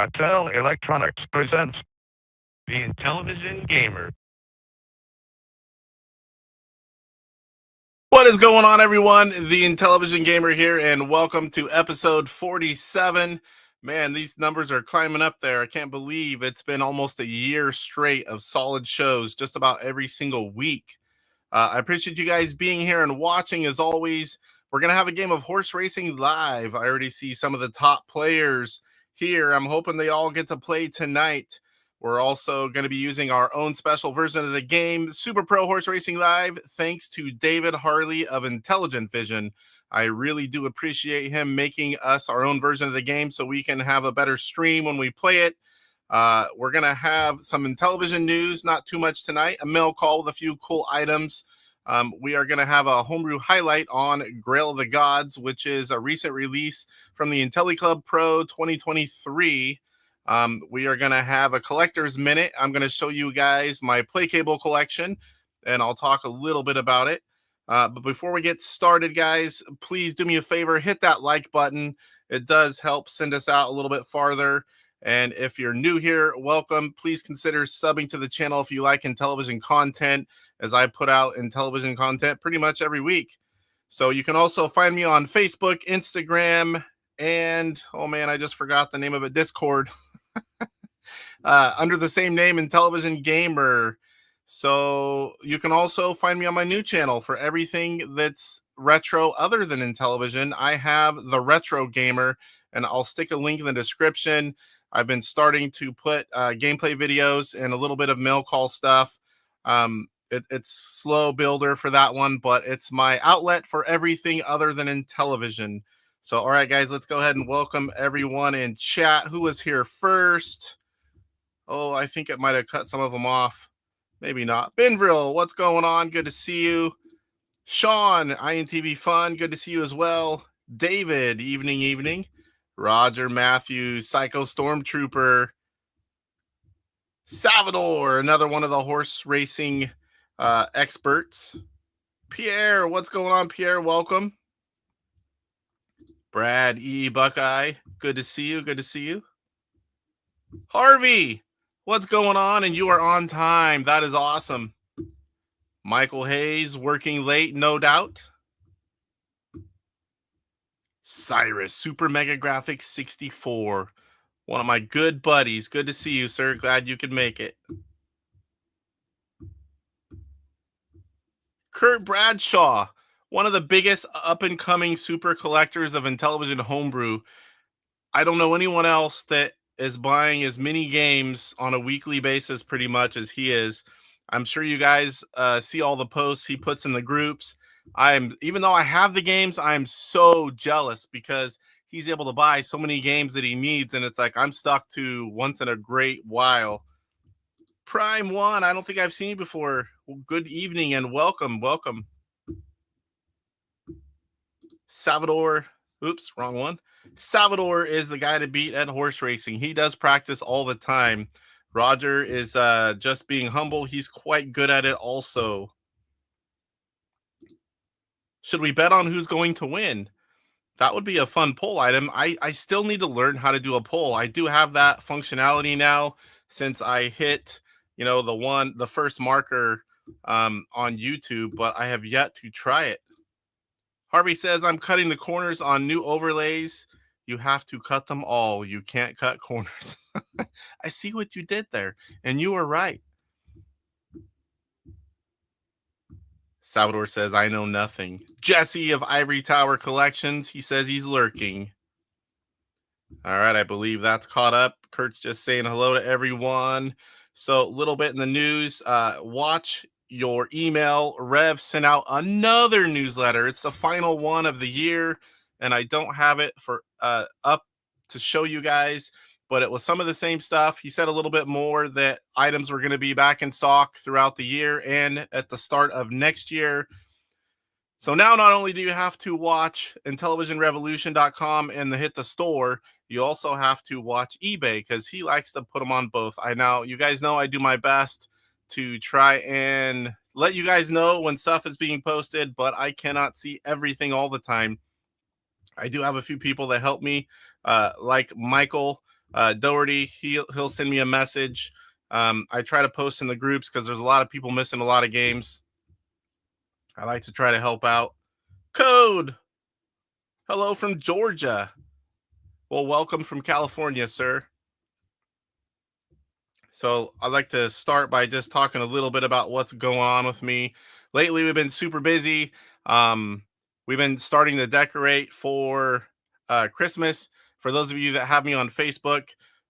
Mattel Electronics presents the Intellivision Gamer. What is going on, everyone? The Intellivision Gamer here, and welcome to episode 47. Man, these numbers are climbing up there. I can't believe it's been almost a year straight of solid shows, just about every single week. I appreciate you guys being here and watching. As always, we're going to have a game of horse racing live. I already see some of the top players here. I'm hoping they all get to play tonight. We're also going to be using our own special version of the game, Super Pro Horse Racing Live, thanks to David Harley of Intellivision. I really do appreciate him making us our own version of the game so we can have a better stream when we play it. We're going to have some Intellivision news, not too much tonight, a mail call with a few cool items. We are going to have a Homebrew Highlight on Grail of the Gods, which is a recent release from the Intelliclub Pro 2023. We are going to have a collector's minute. I'm going to show you guys my play cable collection, and I'll talk a little bit about it. But before we get started, guys, please do me a favor, hit that like button. It does help send us out a little bit farther. And if you're new here, welcome. Please consider subbing to the channel if you like Intellivision content, as I put out Intellivision content pretty much every week. So you can also find me on Facebook, Instagram, and, oh man, I just forgot the name of it, Discord. Under the same name, Intellivision Gamer. So you can also find me on my new channel for everything that's retro other than Intellivision. I have the Retro Gamer, and I'll stick a link in the description. I've been starting to put gameplay videos and a little bit of mail call stuff. It's slow builder for that one, but it's my outlet for everything other than Intellivision. So, all right, guys, let's go ahead and welcome everyone in chat. Who was here first? Oh, I think it might have cut some of them off. Maybe not. Benvril, what's going on? Good to see you. Sean, INTV Fun, good to see you as well. David, evening. Roger Matthews, Psycho Stormtrooper. Salvador, another one of the horse racing experts. Pierre, what's going on, Pierre? Welcome. Brad E. Buckeye, good to see you. Harvey, what's going on? And you are on time. That is awesome. Michael Hayes, working late, no doubt. Cyrus, Super Mega Graphics 64. One of my good buddies. Good to see you, sir. Glad you could make it. Kurt Bradshaw, one of the biggest up-and-coming super collectors of Intellivision Homebrew. I don't know anyone else that is buying as many games on a weekly basis pretty much as he is. I'm sure you guys see all the posts he puts in the groups. Even though I have the games, I'm so jealous because he's able to buy so many games that he needs, and it's like I'm stuck to once in a great while. Prime One, I don't think I've seen you before. Well, good evening and welcome. Salvador, oops, wrong one. Salvador is the guy to beat at horse racing. He does practice all the time. Roger is just being humble. He's quite good at it also. Should we bet on who's going to win? That would be a fun poll item. I still need to learn how to do a poll. I do have that functionality now since I hit, the first marker on YouTube, but I have yet to try it. Harvey says, I'm cutting the corners on new overlays. You have to cut them all. You can't cut corners. I see what you did there, and you were right. Salvador says, I know nothing. Jesse of Ivory Tower Collections, he says he's lurking. All right, I believe that's caught up. Kurt's just saying hello to everyone. So a little bit in the news. Watch your email. Rev sent out another newsletter. It's the final one of the year, and I don't have it for up to show you guys, but it was some of the same stuff. He said a little bit more that items were going to be back in stock throughout the year and at the start of next year. So now not only do you have to watch IntellivisionRevolution.com and hit the store, you also have to watch eBay because he likes to put them on both. You guys know I do my best to try and let you guys know when stuff is being posted, but I cannot see everything all the time. I do have a few people that help me, like Michael Doherty, he'll send me a message. I try to post in the groups because there's a lot of people missing a lot of games. I like to try to help out. Code, hello from Georgia. Well, welcome from California, sir. So I'd like to start by just talking a little bit about what's going on with me. Lately, we've been super busy. We've been starting to decorate for Christmas. For those of you that have me on Facebook,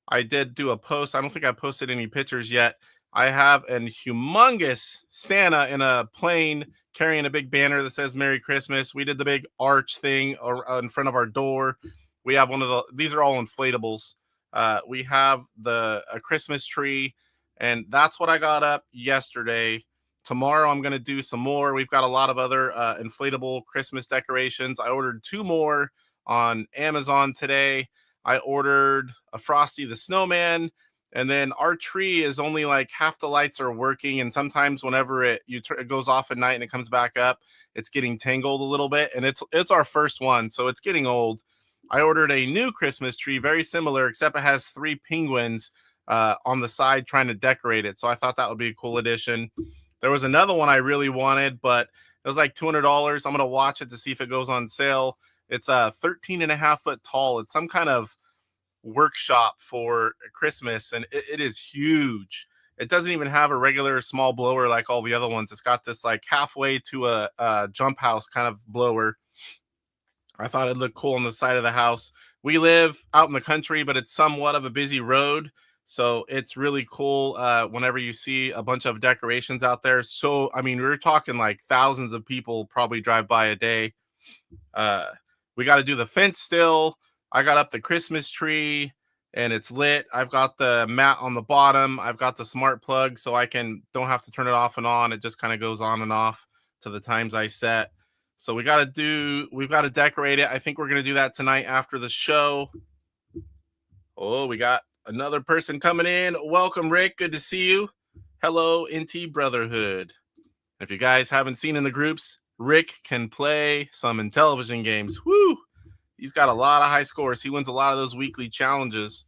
I did do a post. I don't think I posted any pictures yet. I have a humongous Santa in a plane carrying a big banner that says Merry Christmas. We did the big arch thing in front of our door. We have these are all inflatables. We have a Christmas tree, and that's what I got up yesterday. Tomorrow I'm going to do some more. We've got a lot of other inflatable Christmas decorations. I ordered 2 more on Amazon today. I ordered a Frosty the Snowman, and then our tree is only like half the lights are working, and sometimes whenever it goes off at night and it comes back up, it's getting tangled a little bit, and it's our first one, so it's getting old. I ordered a new Christmas tree, very similar, except it has 3 penguins on the side trying to decorate it. So I thought that would be a cool addition. There was another one I really wanted, but it was like $200. I'm going to watch it to see if it goes on sale. It's 13.5 foot tall. It's some kind of workshop for Christmas, and it is huge. It doesn't even have a regular small blower like all the other ones. It's got this like halfway to a jump house kind of blower. I thought it looked cool on the side of the house. We live out in the country, but it's somewhat of a busy road. So it's really cool whenever you see a bunch of decorations out there. So, I mean, we're talking like thousands of people probably drive by a day. We got to do the fence still. I got up the Christmas tree and it's lit. I've got the mat on the bottom. I've got the smart plug so I don't have to turn it off and on. It just kind of goes on and off to the times I set. So we've got to decorate it. I think we're going to do that tonight after the show. Oh, we got another person coming in. Welcome, Rick. Good to see you. Hello, NT Brotherhood. If you guys haven't seen in the groups, Rick can play some Intellivision games. Woo! He's got a lot of high scores. He wins a lot of those weekly challenges.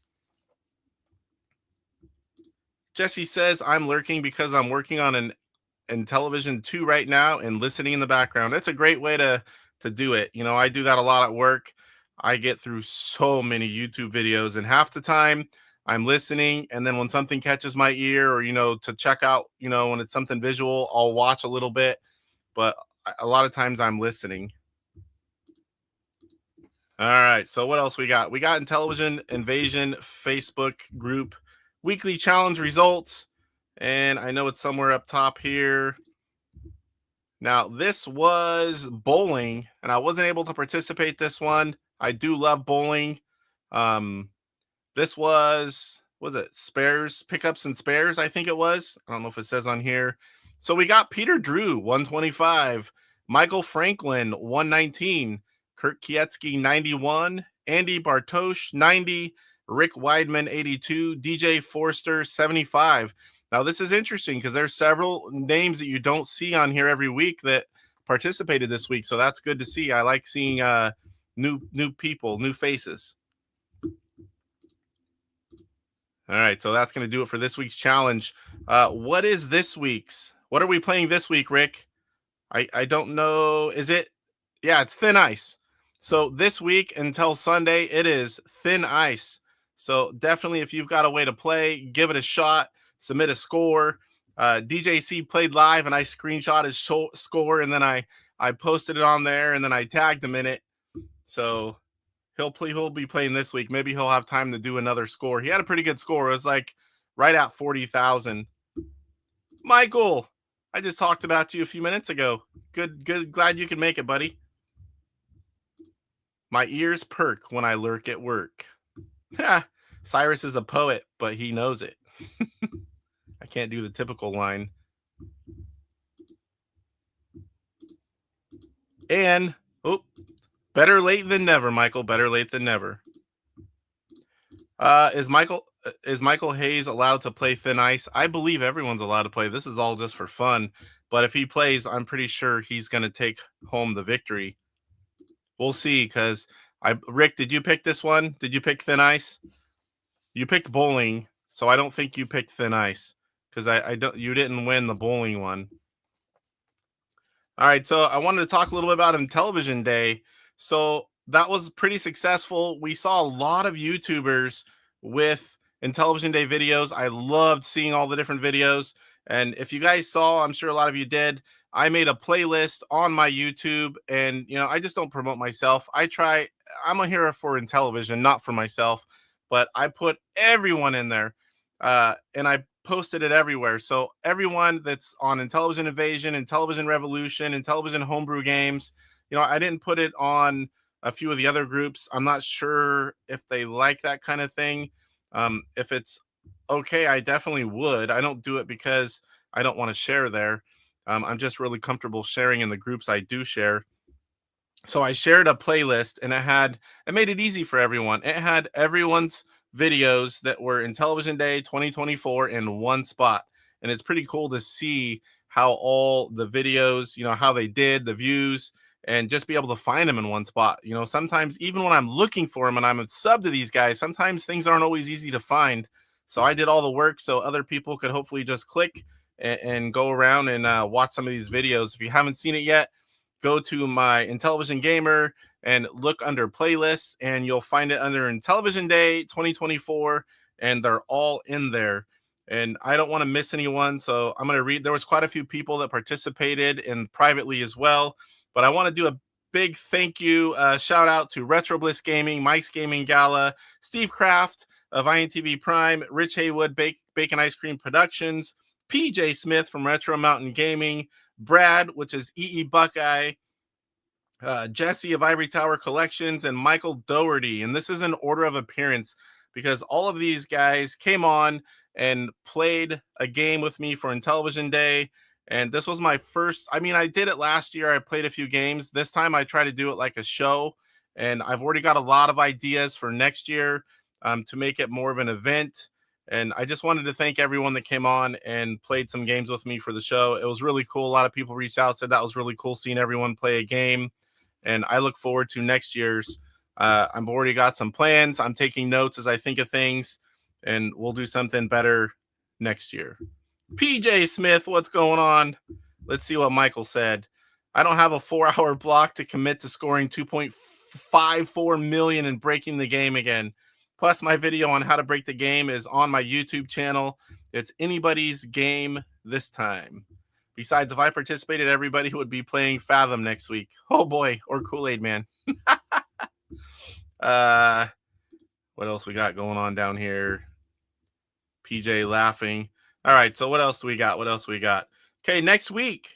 Jesse says, I'm lurking because I'm working on an Intellivision 2 right now and listening in the background. It's a great way to do it. You know, I do that a lot at work. I get through so many YouTube videos, and half the time I'm listening, and then when something catches my ear, or to check out, when it's something visual, I'll watch a little bit, but a lot of times I'm listening. All right, so what else we got? We got Intellivision Invasion Facebook group weekly challenge results. And I know it's somewhere up top here. Now, this was bowling, and I wasn't able to participate this one. I do love bowling. This was it spares, pickups and spares, I think it was. I don't know if it says on here. So we got Peter Drew, 125. Michael Franklin, 119. Kurt Kietsky, 91. Andy Bartosh, 90. Rick Weidman, 82. DJ Forster, 75. Now, this is interesting because there's several names that you don't see on here every week that participated this week. So that's good to see. I like seeing new people, new faces. All right, so that's going to do it for this week's challenge. What is this week's? What are we playing this week, Rick? I don't know. Is it? Yeah, it's Thin Ice. So this week until Sunday, it is Thin Ice. So definitely, if you've got a way to play, give it a shot. Submit a score. DJC played live, and I screenshot his score, and then I posted it on there, and then I tagged him in it. So he'll be playing this week. Maybe he'll have time to do another score. He had a pretty good score. It was like right at 40,000. Michael, I just talked about you a few minutes ago. Good. Glad you can make it, buddy. My ears perk when I lurk at work. Cyrus is a poet, but he knows it. I can't do the typical line. And, better late than never, Michael. Better late than never. Is Michael Hayes allowed to play Thin Ice? I believe everyone's allowed to play. This is all just for fun. But if he plays, I'm pretty sure he's going to take home the victory. We'll see, because Rick, did you pick this one? Did you pick Thin Ice? You picked bowling, so I don't think you picked thin ice because I don't. You didn't win the bowling one. All right, so I wanted to talk a little bit about Intellivision Day. So that was pretty successful. We saw a lot of YouTubers with Intellivision Day videos. I loved seeing all the different videos. And if you guys saw, I'm sure a lot of you did, I made a playlist on my YouTube. And, I just don't promote myself. I'm a hero for Intellivision, not for myself. But I put everyone in there. And I posted it everywhere. So everyone that's on Intellivision Invasion, Intellivision Revolution, Intellivision Homebrew Games, I didn't put it on a few of the other groups. I'm not sure if they like that kind of thing. If it's okay, I definitely would. I don't do it because I don't want to share there. I'm just really comfortable sharing in the groups I do share. So I shared a playlist and it made it easy for everyone. It had everyone's videos that were Intellivision Day 2024 in one spot. And it's pretty cool to see how all the videos, how they did, the views, and just be able to find them in one spot. Sometimes even when I'm looking for them and I'm a sub to these guys, sometimes things aren't always easy to find. So I did all the work so other people could hopefully just click and go around and watch some of these videos. If you haven't seen it yet, go to my Intellivision Gamer and look under playlists, and you'll find it under Intellivision Day 2024, and they're all in there. And I don't want to miss anyone, so I'm going to read. There was quite a few people that participated and privately as well, but I want to do a big thank you, shout out to Retro Bliss Gaming, Mike's Gaming Gala, Steve Kraft of INTV Prime, Rich Haywood, Bacon Ice Cream Productions, PJ Smith from Retro Mountain Gaming, Brad, which is EE Buckeye, Jesse of Ivory Tower Collections, and Michael Doherty. And this is an order of appearance because all of these guys came on and played a game with me for Intellivision Day. And this was my first. I mean, I did it last year. I played a few games. This time I try to do it like a show. And I've already got a lot of ideas for next year to make it more of an event. And I just wanted to thank everyone that came on and played some games with me for the show. It was really cool. A lot of people reached out, said that was really cool seeing everyone play a game. And I look forward to next year's. I've already got some plans. I'm taking notes as I think of things, and we'll do something better next year. PJ Smith, what's going on? Let's see what Michael said. I don't have a 4-hour block to commit to scoring 2.54 million and breaking the game again. Plus, my video on how to break the game is on my YouTube channel. It's anybody's game this time. Besides, if I participated, everybody would be playing Fathom next week. Oh boy, or Kool-Aid Man. What else we got going on down here? PJ laughing. All right, so what else do we got? Okay, next week.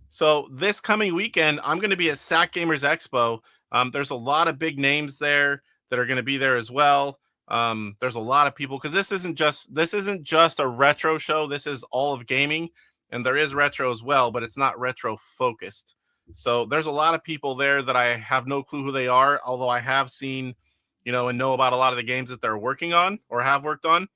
So this coming weekend, I'm going to be at SAC Gamers Expo. There's a lot of big names there that are going to be there as well. There's a lot of people because this isn't just a retro show. This is all of gaming, and there is retro as well, but it's not retro focused. So there's a lot of people there that I have no clue who they are, although I have seen, and know about a lot of the games that they're working on or have worked on.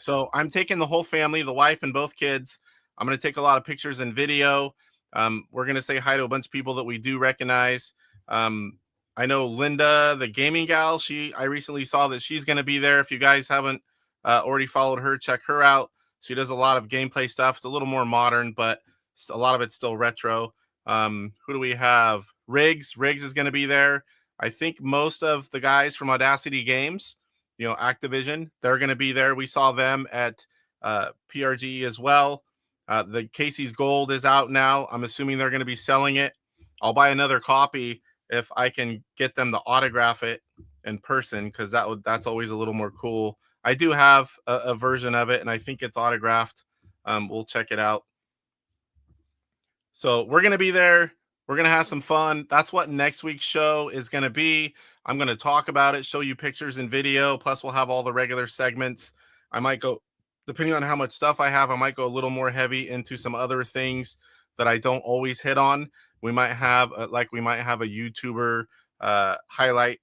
So I'm taking the whole family, the wife and both kids. I'm going to take a lot of pictures and video. We're going to say hi to a bunch of people that we do recognize. I know Linda, the gaming gal, I recently saw that she's going to be there. If you guys haven't already followed her, check her out. She does a lot of gameplay stuff. It's a little more modern, but a lot of it's still retro. Who do we have? Riggs is going to be there. I think most of the guys from Audacity Games, Activision, they're going to be there. We saw them at PRG as well. The Casey's Gold is out now. I'm assuming they're going to be selling it. I'll buy another copy if I can get them to autograph it in person, because that's always a little more cool. I do have a version of it, and I think it's autographed. We'll check it out. So we're going to be there. We're going to have some fun. That's what next week's show is going to be. I'm going to talk about it, show you pictures and video. Plus, we'll have all the regular segments. I might go, depending on how much stuff I have, I might go a little more heavy into some other things that I don't always hit on. We might have a YouTuber highlight,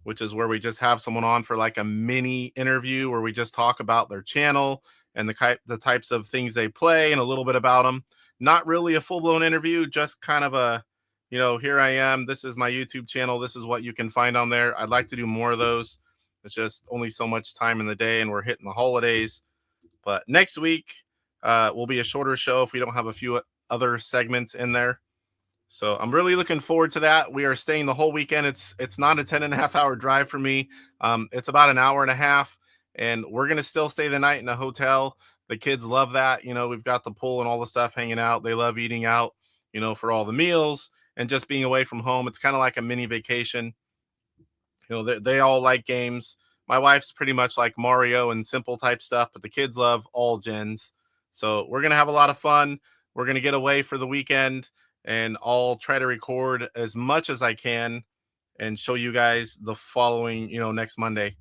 which is where we just have someone on for like a mini interview where we just talk about their channel and the types of things they play and a little bit about them. Not really a full-blown interview, just kind of a, here I am. This is my YouTube channel. This is what you can find on there. I'd like to do more of those. It's just only so much time in the day, and we're hitting the holidays. But next week will be a shorter show if we don't have a few other segments in there. So I'm really looking forward to that. We are staying the whole weekend. It's not a 10.5 hour drive for me. It's about an hour and a half, and we're going to still stay the night in a hotel. The kids love that. You know, we've got the pool and all the stuff hanging out. They love eating out, you know, for all the meals and just being away from home. It's kind of like a mini vacation. You know, they all like games. My wife's pretty much like Mario and simple type stuff, but the kids love all gens. So we're going to have a lot of fun. We're going to get away for the weekend, and I'll try to record as much as I can and show you guys the following, you know, next Monday.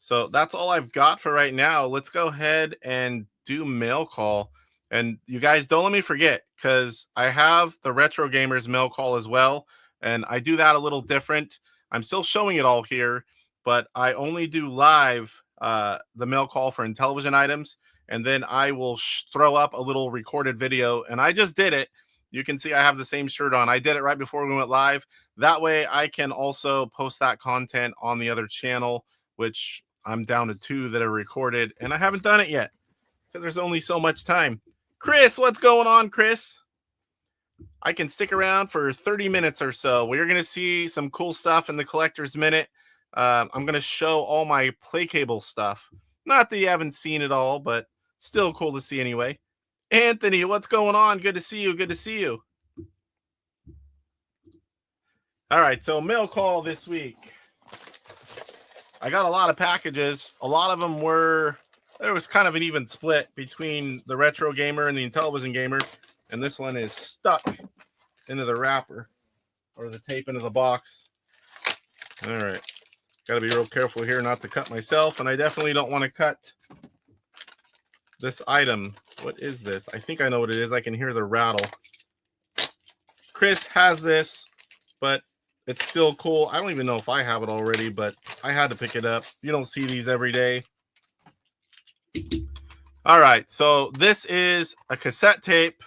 So that's all I've got for right now. Let's go ahead and do mail call. And you guys don't let me forget, because I have the Retro Gamers mail call as well. And I do that a little different. I'm still showing it all here, but I only do live the mail call for Intellivision items. And then I will throw up a little recorded video. And I just did it. You can see I have the same shirt on. I did it right before we went live. That way I can also post that content on the other channel, which I'm down to 2 that are recorded, and I haven't done it yet because there's only so much time. Chris, what's going on, Chris? I can stick around for 30 minutes or so. We're going to see some cool stuff in the Collector's Minute. I'm going to show all my play cable stuff. Not that you haven't seen it all, but still cool to see anyway. Anthony, what's going on? Good to see you. Good to see you. All right, so mail call this week. I got a lot of packages. A lot of them there was kind of an even split between the Retro Gamer and the Intellivision Gamer. And this one is stuck into the wrapper or the tape into the box. All right. Got to be real careful here not to cut myself. And I definitely don't want to cut this item. What is this? I think I know what it is. I can hear the rattle. Chris has this, but it's still cool. I don't even know if I have it already, but I had to pick it up. You don't see these every day. All right, so this is a cassette tape.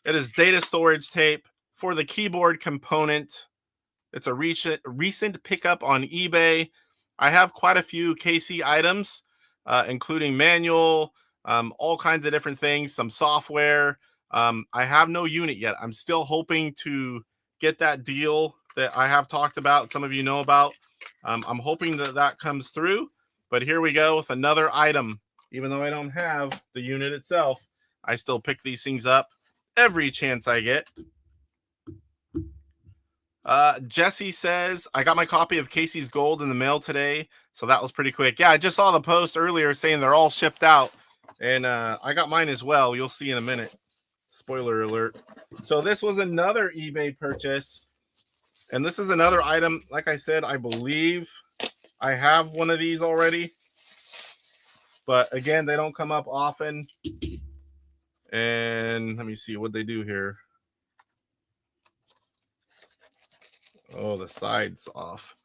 It is data storage tape for the keyboard component. It's a recent pickup on eBay. I have quite a few KC items, including manual, all kinds of different things, some software. I have no unit yet. I'm still hoping to get that deal that I have talked about, some of you know about. I'm hoping that comes through, but here we go with another item. Even though I don't have the unit itself, I still pick these things up every chance I get. Jesse says, I got my copy of Casey's Gold in the mail today, so that was pretty quick. Yeah, I just saw the post earlier saying they're all shipped out, and I got mine as well. You'll see in a minute. Spoiler alert. So this was another eBay purchase. And this is another item. Like I said, I believe I have one of these already. But again, they don't come up often. And let me see what they do here. Oh, the side's off.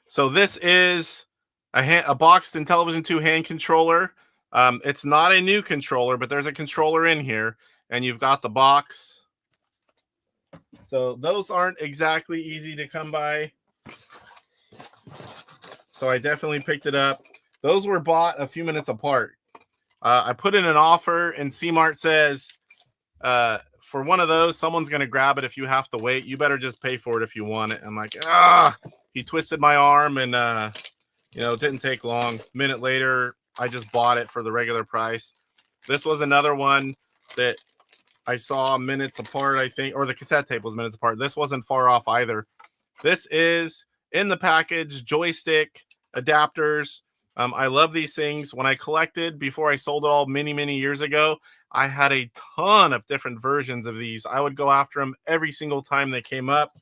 So this is a boxed Intellivision 2 hand controller. It's not a new controller, but there's a controller in here. And you've got the box. So those aren't exactly easy to come by. So I definitely picked it up. Those were bought a few minutes apart. I put in an offer, and CMart says, for one of those, someone's going to grab it if you have to wait. You better just pay for it if you want it. I'm like, he twisted my arm, and, it didn't take long. A minute later, I just bought it for the regular price. This was another one that I saw minutes apart, I think, or the cassette tape was minutes apart. This wasn't far off either. This is in the package, joystick, adapters. I love these things. When I collected, before I sold it all many, many years ago, I had a ton of different versions of these. I would go after them every single time they came up.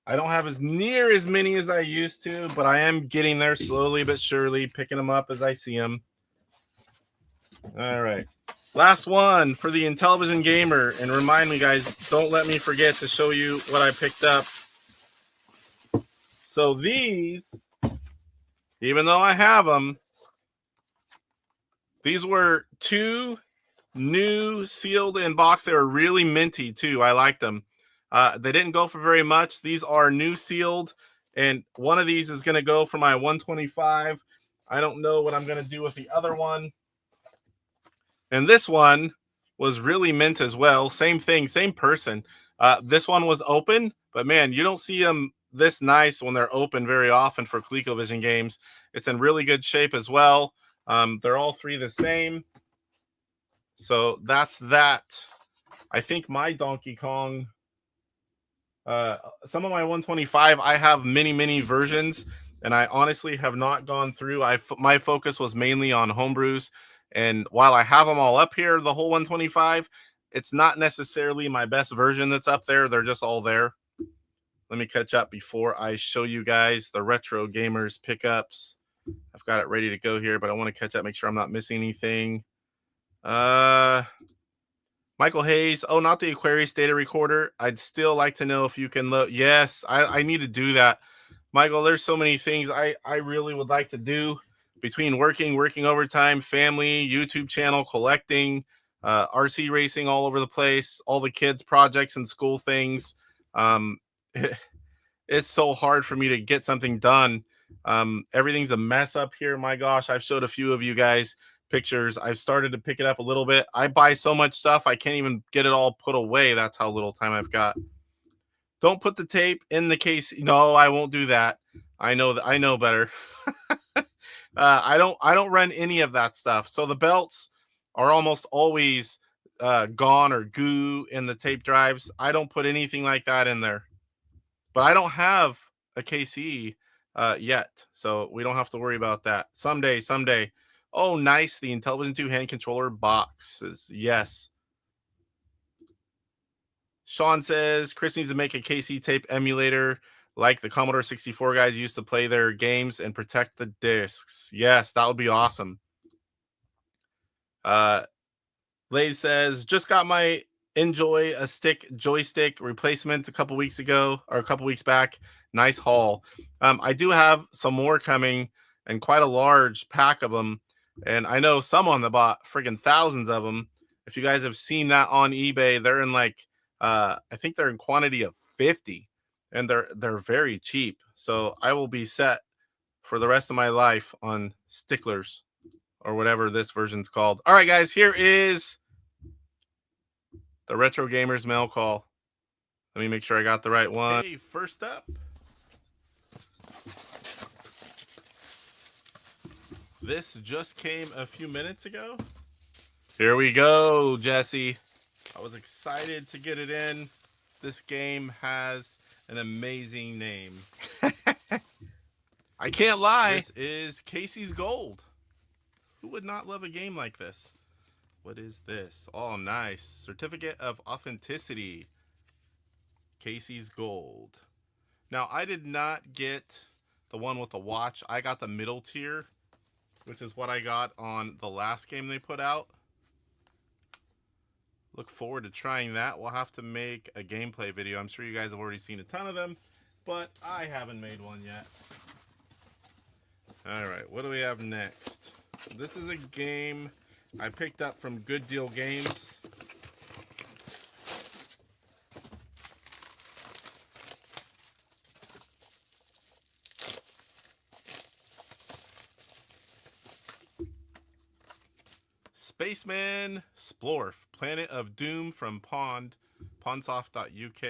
I don't have as near as many as I used to, but I am getting there slowly but surely, picking them up as I see them. All right. Last one for the Intellivision Gamer. And remind me, guys, don't let me forget to show you what I picked up. So these, even though I have them, these were 2 new sealed in box. They were really minty too. I liked them. They didn't go for very much. These are new sealed, And one of these is going to go for my 125. I don't know what I'm going to do with the other one. And this one was really mint as well. Same thing, same person. This one was open, but man, you don't see them this nice when they're open very often for ColecoVision games. It's in really good shape as well. They're all three the same. So that's that. I think my Donkey Kong, some of my 125, I have many versions, and I honestly have not gone through. My focus was mainly on homebrews, and while I have them all up here, the whole 125, it's not necessarily my best version that's up there. They're just all there. Let me catch up before I show you guys the Retro Gamers pickups. I've got it ready to go here, but I want to catch up, make sure I'm not missing anything. Michael Hayes, oh, not the Aquarius data recorder. I'd still like to know if you can load. Yes, I need to do that. Michael, there's so many things I really would like to do between working overtime, family, YouTube channel, collecting, RC racing all over the place, all the kids' projects and school things. It's so hard for me to get something done. Everything's a mess up here. My gosh, I've showed a few of you guys pictures. I've started to pick it up a little bit. I buy so much stuff, I can't even get it all put away. That's how little time I've got. Don't put the tape in the case. No, I won't do that. I know that. I know better. I don't run any of that stuff. So the belts are almost always gone or goo in the tape drives. I don't put anything like that in there. But I don't have a KC yet, so we don't have to worry about that. Someday. Oh, nice. The Intellivision 2 hand controller boxes. Yes. Sean says Chris needs to make a KC tape emulator like the Commodore 64 guys used to play their games and protect the discs. Yes, that would be awesome. Blaze says, just got my Enjoy a Stick joystick replacement a couple weeks ago, or a couple weeks back. Nice haul. I do have some more coming, and quite a large pack of them. And I know someone that bought friggin' thousands of them. If you guys have seen that on eBay, they're in like I think they're in quantity of 50, and they're very cheap. So I will be set for the rest of my life on sticklers, or whatever this version's called. All right, guys, here is the Retro Gamers mail call. Let me make sure I got the right one. Hey, first up, this just came a few minutes ago. Here we go, Jesse. I was excited to get it in. This game has an amazing name. I can't lie. This is Casey's Gold. Who would not love a game like this? What is this? Oh, nice. Certificate of Authenticity. Casey's Gold. Now, I did not get the one with the watch. I got the middle tier, which is what I got on the last game they put out. Look forward to trying that. We'll have to make a gameplay video. I'm sure you guys have already seen a ton of them, but I haven't made one yet. All right, what do we have next? This is a game I picked up from Good Deal Games. Spaceman Splorf, Planet of Doom from Pondsoft.uk.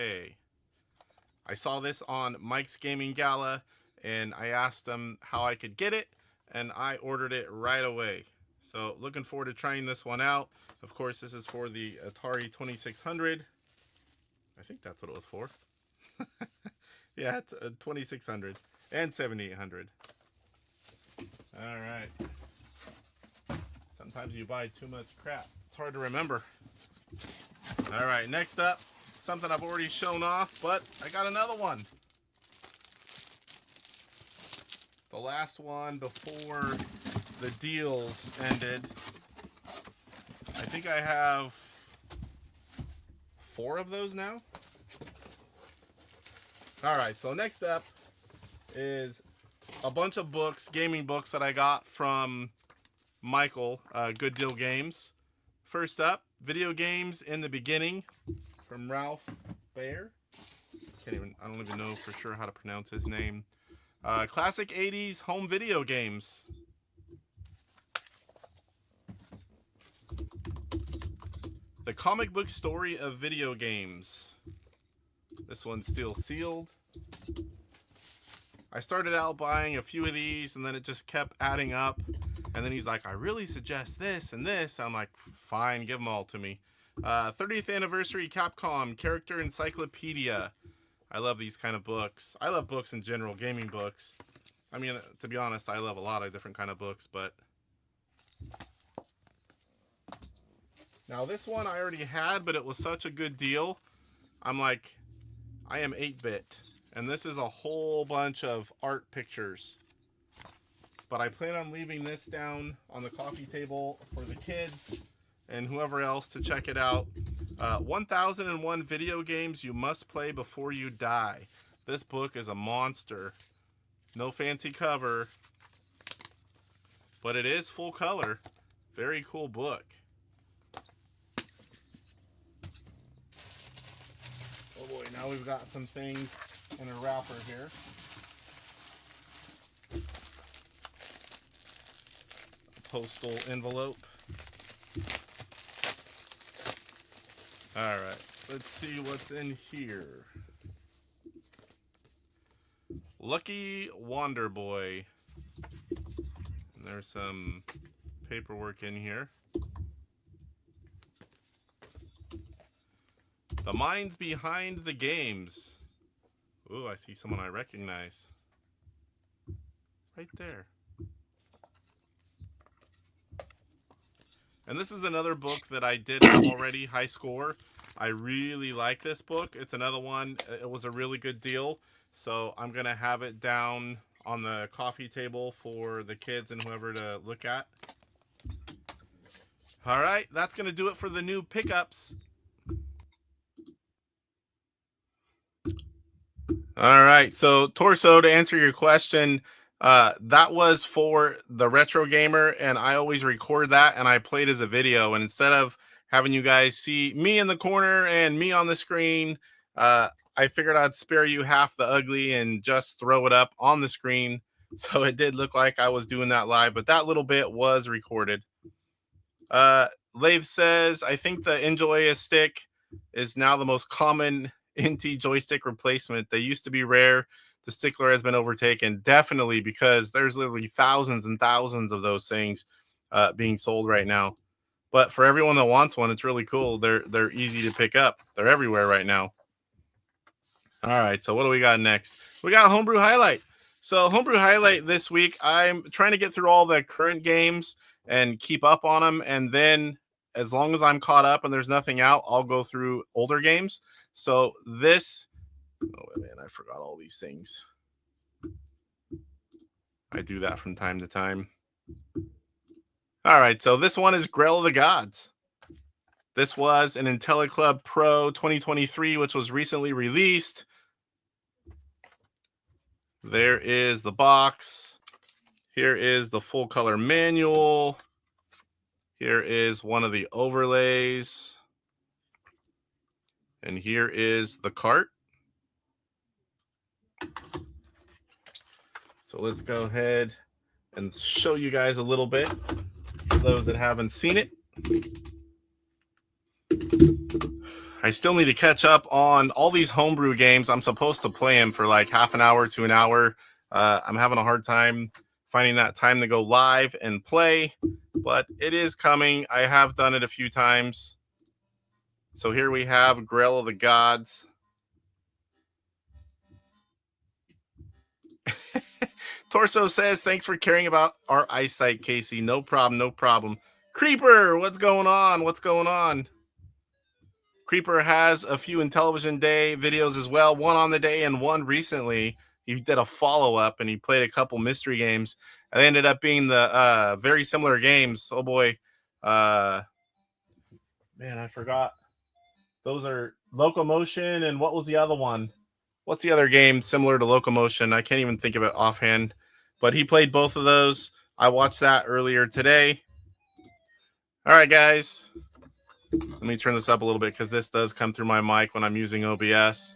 I saw this on Mike's Gaming Gala, and I asked him how I could get it, and I ordered it right away. So looking forward to trying this one out. Of course, this is for the Atari 2600. I think that's what it was for. Yeah, it's 2600 and 7800. All right. Sometimes you buy too much crap. It's hard to remember. All right, next up, something I've already shown off, but I got another one. The last one before the deals ended. I think I have 4 of those now. All right, so next up is a bunch of books, gaming books that I got from Michael, Good Deal Games. First up, Video Games in the Beginning from Ralph Baer. I don't even know for sure how to pronounce his name. Classic 80s home video games. The comic book story of video games. This one's still sealed. I started out buying a few of these, and then it just kept adding up. And then he's like, I really suggest this and this. I'm like, fine, give them all to me. 30th Anniversary Capcom Character Encyclopedia. I love these kind of books. I love books in general, gaming books. I mean, to be honest, I love a lot of different kind of books, but... Now, this one I already had, but it was such a good deal. I'm like, I am 8-bit, and this is a whole bunch of art pictures. But I plan on leaving this down on the coffee table for the kids and whoever else to check it out. 1001 Video Games You Must Play Before You Die. This book is a monster. No fancy cover, but it is full color. Very cool book. Oh boy, now we've got some things in a wrapper here. A postal envelope. Alright, let's see what's in here. Lucky Wander Boy. And there's some paperwork in here. The minds behind the games. Ooh, I see someone I recognize. Right there. And this is another book that I did have already, High Score. I really like this book. It's another one. It was a really good deal. So I'm going to have it down on the coffee table for the kids and whoever to look at. All right, that's going to do it for the new pickups. All right, so Torso, to answer your question, that was for the Retro Gamer, and I always record that and I play it as a video. And instead of having you guys see me in the corner and me on the screen, I figured I'd spare you half the ugly and just throw it up on the screen. So it did look like I was doing that live, but that little bit was recorded. Lathe says, I think the Enjoy stick is now the most common NT joystick replacement. They used to be rare. The Stickler has been overtaken, definitely, because there's literally thousands and thousands of those things being sold right now. But for everyone that wants one, it's really cool. They're easy to pick up. They're everywhere right now. All right, so what do we got next? We got a Homebrew Highlight. So Homebrew Highlight this week, I'm trying to get through all the current games and keep up on them. And then as long as I'm caught up and there's nothing out, I'll go through older games. So this, oh man, I forgot all these things. I do that from time to time. All right, so this one is Grail of the Gods. This was an Intelliclub Pro 2023, which was recently released. There is the box. Here is the full color manual. Here is one of the overlays. And here is the cart. So let's go ahead and show you guys a little bit for those that haven't seen it. I still need to catch up on all these homebrew games. I'm supposed to play them for like half an hour to an hour. I'm having a hard time finding that time to go live and play, but it is coming. I have done it a few times. So here we have Grail of the Gods. Torso says, thanks for caring about our eyesight, Casey. No problem, no problem. Creeper, what's going on? What's going on? Creeper has a few Intellivision Day videos as well. One on the day and one recently. He did a follow-up and he played a couple mystery games. And they ended up being the very similar games. Oh boy. Man, I forgot. Those are Locomotion and what was the other one? What's the other game similar to Locomotion? I can't even think of it offhand. But he played both of those. I watched that earlier today. All right, guys. Let me turn this up a little bit because this does come through my mic when I'm using OBS.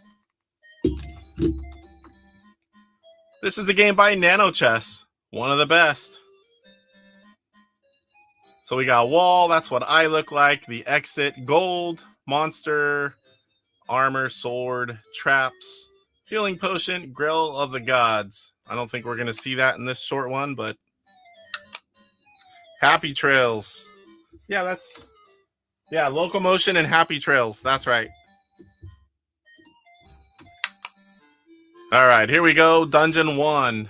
This is a game by Nanochess, one of the best. So we got wall, that's what I look like, the exit, gold, monster, armor, sword, traps, healing potion, Grail of the gods. I don't think we're going to see that in this short one, but happy trails. Yeah, locomotion and happy trails. That's right. All right, here we go. Dungeon 1.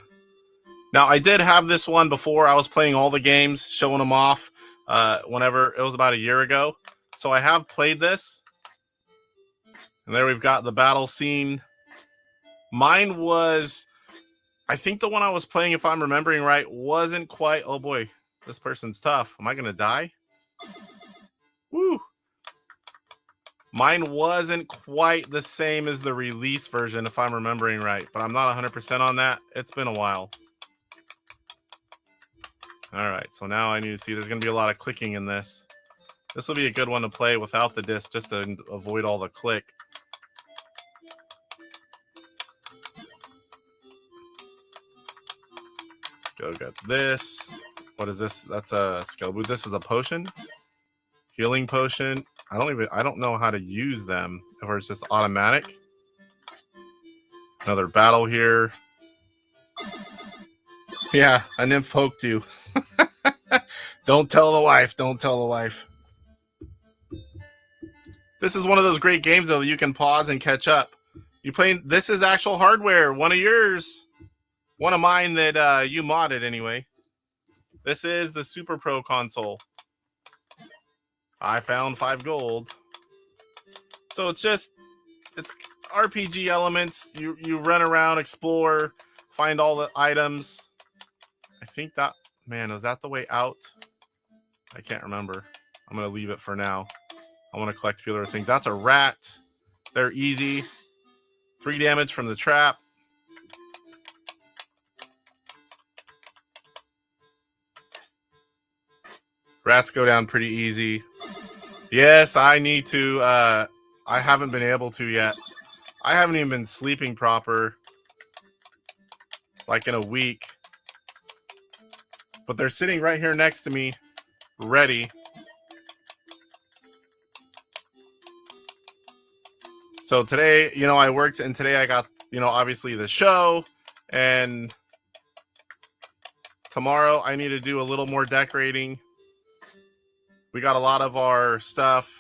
Now, I did have this one before. I was playing all the games, showing them off whenever it was about a year ago. So I have played this. And there we've got the battle scene. Mine was, I think the one I was playing, if I'm remembering right, wasn't quite, oh boy, this person's tough. Am I going to die? Woo! Mine wasn't quite the same as the release version, if I'm remembering right. But I'm not 100% on that. It's been a while. All right, so now I need to see. There's going to be a lot of clicking in this. This will be a good one to play without the disc, just to avoid all the click. Go get this. What is this? That's a skill boot. This is a potion. Healing potion. I don't know how to use them, or it's just automatic. Another battle here. Yeah, a nymph poked you. Don't tell the wife. Don't tell the wife. This is one of those great games, though, that you can pause and catch up. You playing? This is actual hardware. One of yours. One of mine that you modded, anyway. This is the Super Pro console. I found 5 gold. So it's RPG elements. You run around, explore, find all the items. I think that, man, was that the way out? I can't remember. I'm going to leave it for now. I want to collect a few other things. That's a rat. They're easy. 3 damage from the trap. Rats go down pretty easy. Yes, I need to. I haven't been able to yet. I haven't even been sleeping proper. Like in a week. But they're sitting right here next to me. Ready. So today, I worked, and today I got, obviously the show. And tomorrow I need to do a little more decorating. We got a lot of our stuff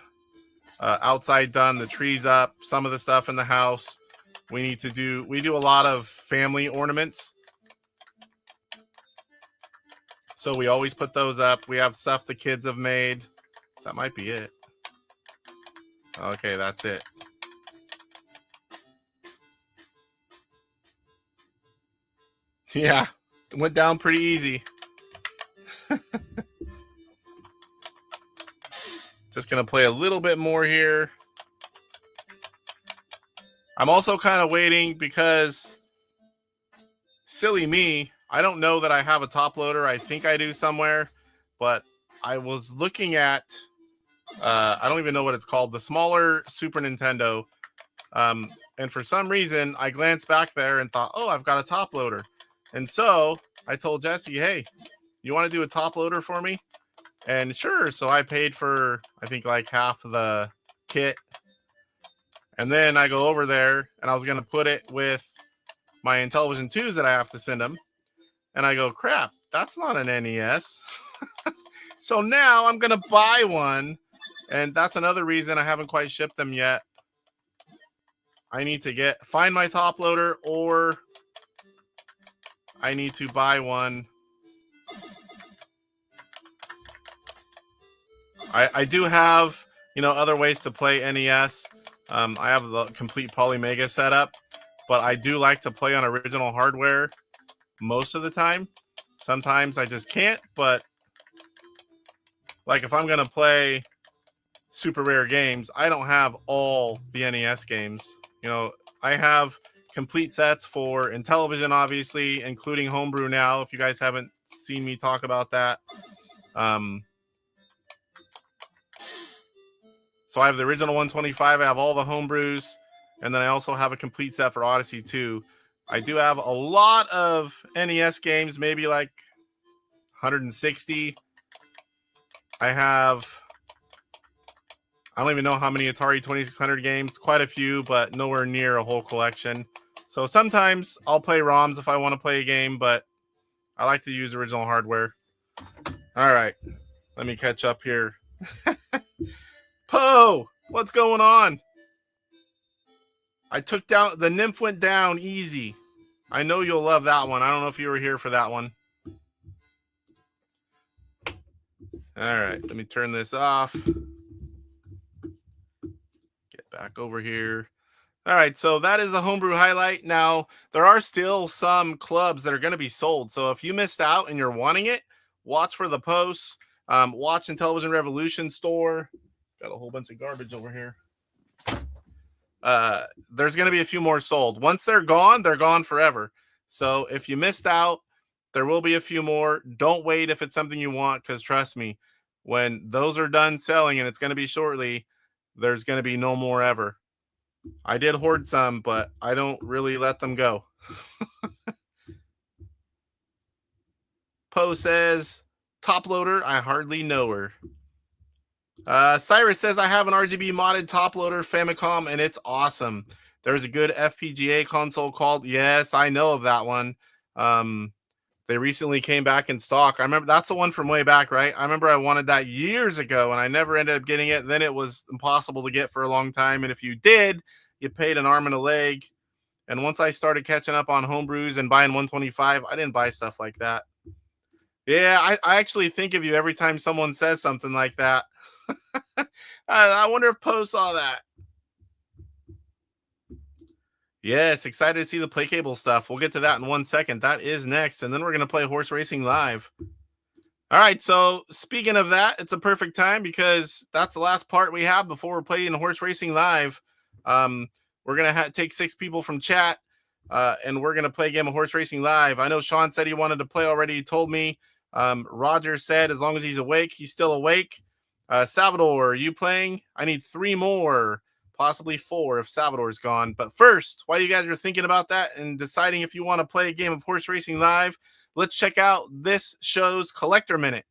outside done, the trees up, some of the stuff in the house. We do a lot of family ornaments. So we always put those up. We have stuff the kids have made. That might be it. Okay, that's it. Yeah, it went down pretty easy. Just going to play a little bit more here. I'm also kind of waiting because, silly me, I don't know that I have a top loader. I think I do somewhere, but I was looking at, I don't even know what it's called, the smaller Super Nintendo. And for some reason, I glanced back there and thought, oh, I've got a top loader. And so I told Jesse, hey, you want to do a top loader for me? And sure, so I paid for, I think, like half of the kit. And then I go over there, and I was going to put it with my Intellivision 2s that I have to send them. And I go, crap, that's not an NES. So now I'm going to buy one. And that's another reason I haven't quite shipped them yet. I need to find my top loader, or I need to buy one. I do have, other ways to play NES. I have the complete Polymega setup, but I do like to play on original hardware most of the time. Sometimes I just can't, but like if I'm going to play super rare games, I don't have all the NES games. I have complete sets for Intellivision, obviously, including Homebrew now, if you guys haven't seen me talk about that. So I have the original 125. I have all the homebrews. And then I also have a complete set for Odyssey 2. I do have a lot of NES games, maybe like 160. I don't even know how many Atari 2600 games, quite a few, but nowhere near a whole collection. So sometimes I'll play ROMs if I want to play a game, but I like to use original hardware. All right, let me catch up here. Poe, what's going on? I took down, the nymph went down easy. I know you'll love that one. I don't know if you were here for that one. All right, let me turn this off. Get back over here. All right, so that is a Homebrew Highlight. Now, there are still some clubs that are going to be sold. So if you missed out and you're wanting it, watch for the posts. Watch Intellivision Revolution store. Got a whole bunch of garbage over here. There's going to be a few more sold. Once they're gone forever. So if you missed out, there will be a few more. Don't wait if it's something you want, because trust me, when those are done selling, and it's going to be shortly, there's going to be no more ever. I did hoard some, but I don't really let them go. Poe says, top loader, I hardly know her. Cyrus says, I have an RGB modded top loader Famicom, and it's awesome. There's a good FPGA console called, yes, I know of that one. They recently came back in stock. I remember that's the one from way back, right? I remember I wanted that years ago, and I never ended up getting it. Then it was impossible to get for a long time. And if you did, you paid an arm and a leg. And once I started catching up on homebrews and buying 125, I didn't buy stuff like that. Yeah, I actually think of you every time someone says something like that. I wonder if Poe saw that. Yes, excited to see the play cable stuff. We'll get to that in 1 second. That is next. And then we're going to play Horse Racing Live. All right, so speaking of that, it's a perfect time because that's the last part we have before we're playing Horse Racing Live. We're going to take 6 people from chat, and we're going to play a game of Horse Racing Live. I know Sean said he wanted to play already. He told me. Roger said as long as he's awake, he's still awake. Salvador, are you playing? I need 3 more, possibly 4 if Salvador's gone. But first, while you guys are thinking about that and deciding if you want to play a game of Horse Racing Live, let's check out this show's Collector Minute.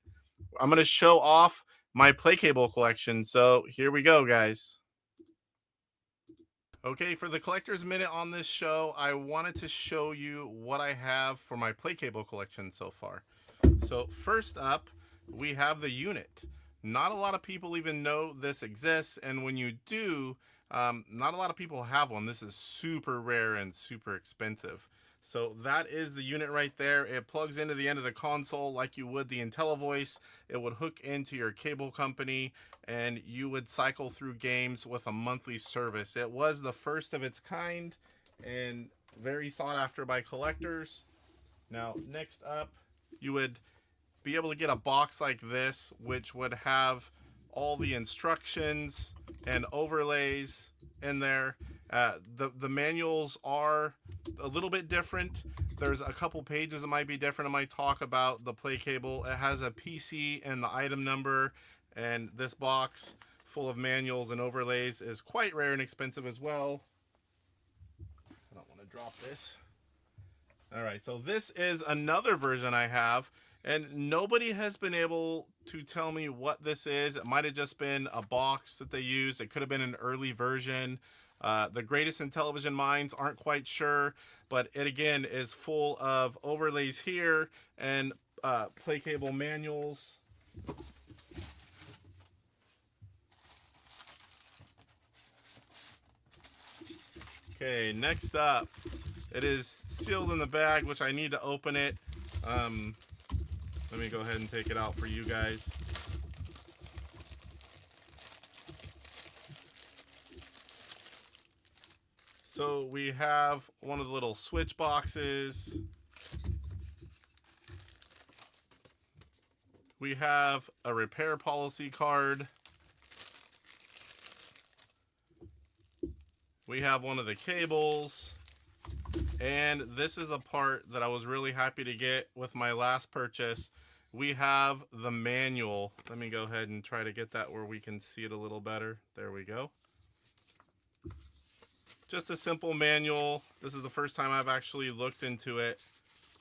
I'm going to show off my play cable collection. So here we go, guys. Okay, for the Collector's Minute on this show, I wanted to show you what I have for my play cable collection so far. So first up, we have the unit. Not a lot of people even know this exists, and when you do, not a lot of people have one. This is super rare and super expensive. So that is the unit right there. It plugs into the end of the console like you would the IntelliVoice. It would hook into your cable company, and you would cycle through games with a monthly service. It was the first of its kind and very sought after by collectors. Now, next up, you would be able to get a box like this, which would have all the instructions and overlays in there. The manuals are a little bit different. There's a couple pages that might be different. I might talk about the play cable. It has a PC and the item number, and this box full of manuals and overlays is quite rare and expensive as well. I don't want to drop this. All right, so this is another version I have, and nobody has been able to tell me what this is. It might have just been a box that they used. It could have been an early version. The greatest Intellivision minds aren't quite sure, but it again is full of overlays here and play cable manuals. Okay, next up, it is sealed in the bag, which I need to open it. Let me go ahead and take it out for you guys. So we have one of the little switch boxes. We have a repair policy card. We have one of the cables. And this is a part that I was really happy to get with my last purchase. We have the manual. Let me go ahead and try to get that where we can see it a little better. There we go. just a simple manual. This is the first time I've actually looked into it.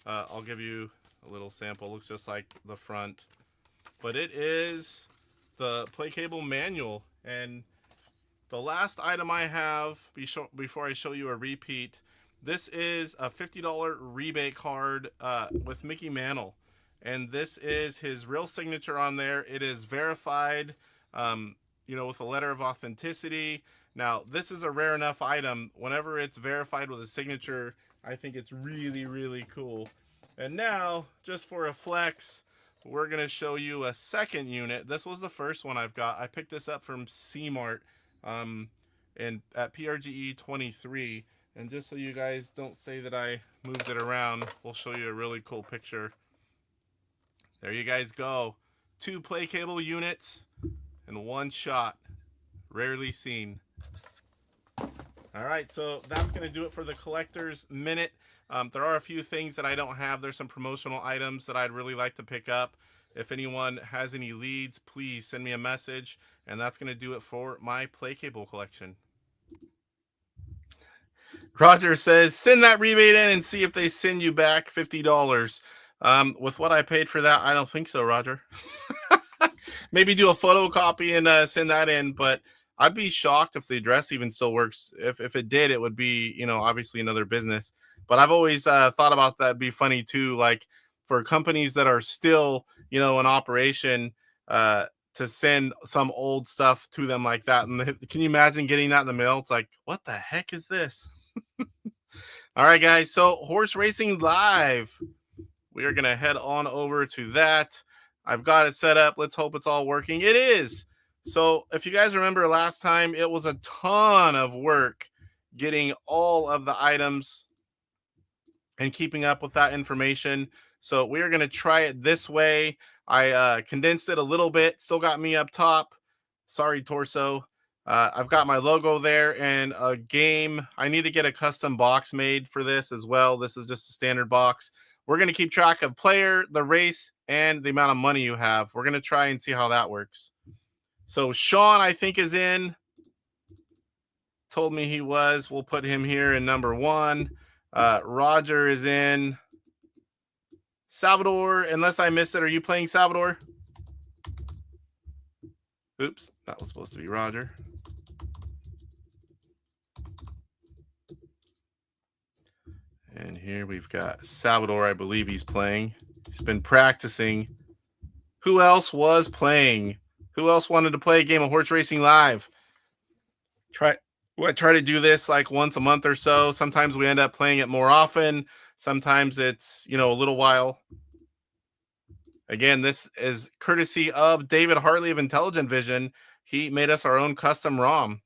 I'll give you a little sample. It looks just like the front, but it is the play cable manual. And the last item I have before I show you a repeat, this is a $50 rebate card with Mickey Mantle. And this is his real signature on there. It is verified, with a letter of authenticity. Now, this is a rare enough item. Whenever it's verified with a signature, I think it's really, really cool. And now, just for a flex, we're going to show you a second unit. This was the first one I've got. I picked this up from C-Mart at PRGE 23. And just so you guys don't say that I moved it around, we'll show you a really cool picture. There you guys go. 2 play cable units in one shot. Rarely seen. All right, so that's going to do it for the Collector's Minute. There are a few things that I don't have. There's some promotional items that I'd really like to pick up. If anyone has any leads, please send me a message. And that's going to do it for my play cable collection. Roger says, send that rebate in and see if they send you back $50. With what I paid for that, I don't think so, Roger. Maybe do a photocopy and send that in, but I'd be shocked if the address even still works. If it did, it would be, obviously another business. But I've always thought about that. It'd be funny too, like for companies that are still, in operation, to send some old stuff to them like that. And can you imagine getting that in the mail? It's like, what the heck is this? All right, guys. So Horse Racing Live. We are going to head on over to that. I've got it set up. Let's hope it's all working. It is. So if you guys remember last time, it was a ton of work getting all of the items and keeping up with that information. So we are going to try it this way. I condensed it a little bit. Still got me up top. Sorry, Torso. I've got my logo there and a game. I need to get a custom box made for this as well. This is just a standard box. We're going to keep track of player, the race, and the amount of money you have. We're going to try and see how that works. So Sean, I think, is in. Told me he was. We'll put him here in number 1. Roger is in. Salvador, unless I missed it, are you playing Salvador? Oops, that was supposed to be Roger. And here we've got Salvador. I believe he's playing. He's been practicing. Who else was playing? Who else wanted to play a game of Horse Racing Live? Try to do this like once a month or so. Sometimes we end up playing it more often. Sometimes it's, a little while. Again, this is courtesy of David Hartley of Intelligent Vision. He made us our own custom ROM.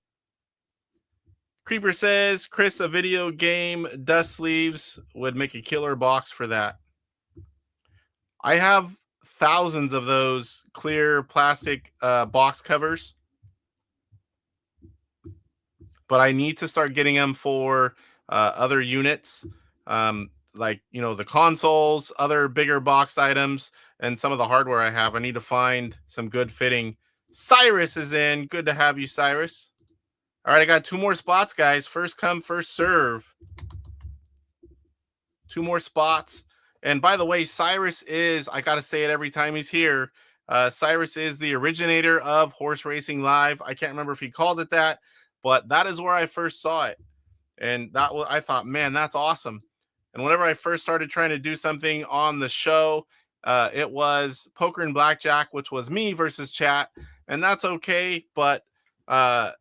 Creeper says, Chris, a video game dust sleeves would make a killer box for that. I have thousands of those clear plastic box covers, but I need to start getting them for other units, like, the consoles, other bigger box items, and some of the hardware I have. I need to find some good fitting. Cyrus is in. Good to have you, Cyrus. All right, I got 2 more spots, guys. First come, first serve. 2 more spots. And by the way, Cyrus is, I got to say it every time he's here, Cyrus is the originator of Horse Racing Live. I can't remember if he called it that, but that is where I first saw it. And I thought, man, that's awesome. And whenever I first started trying to do something on the show, it was Poker and Blackjack, which was me versus chat. And that's okay. But, all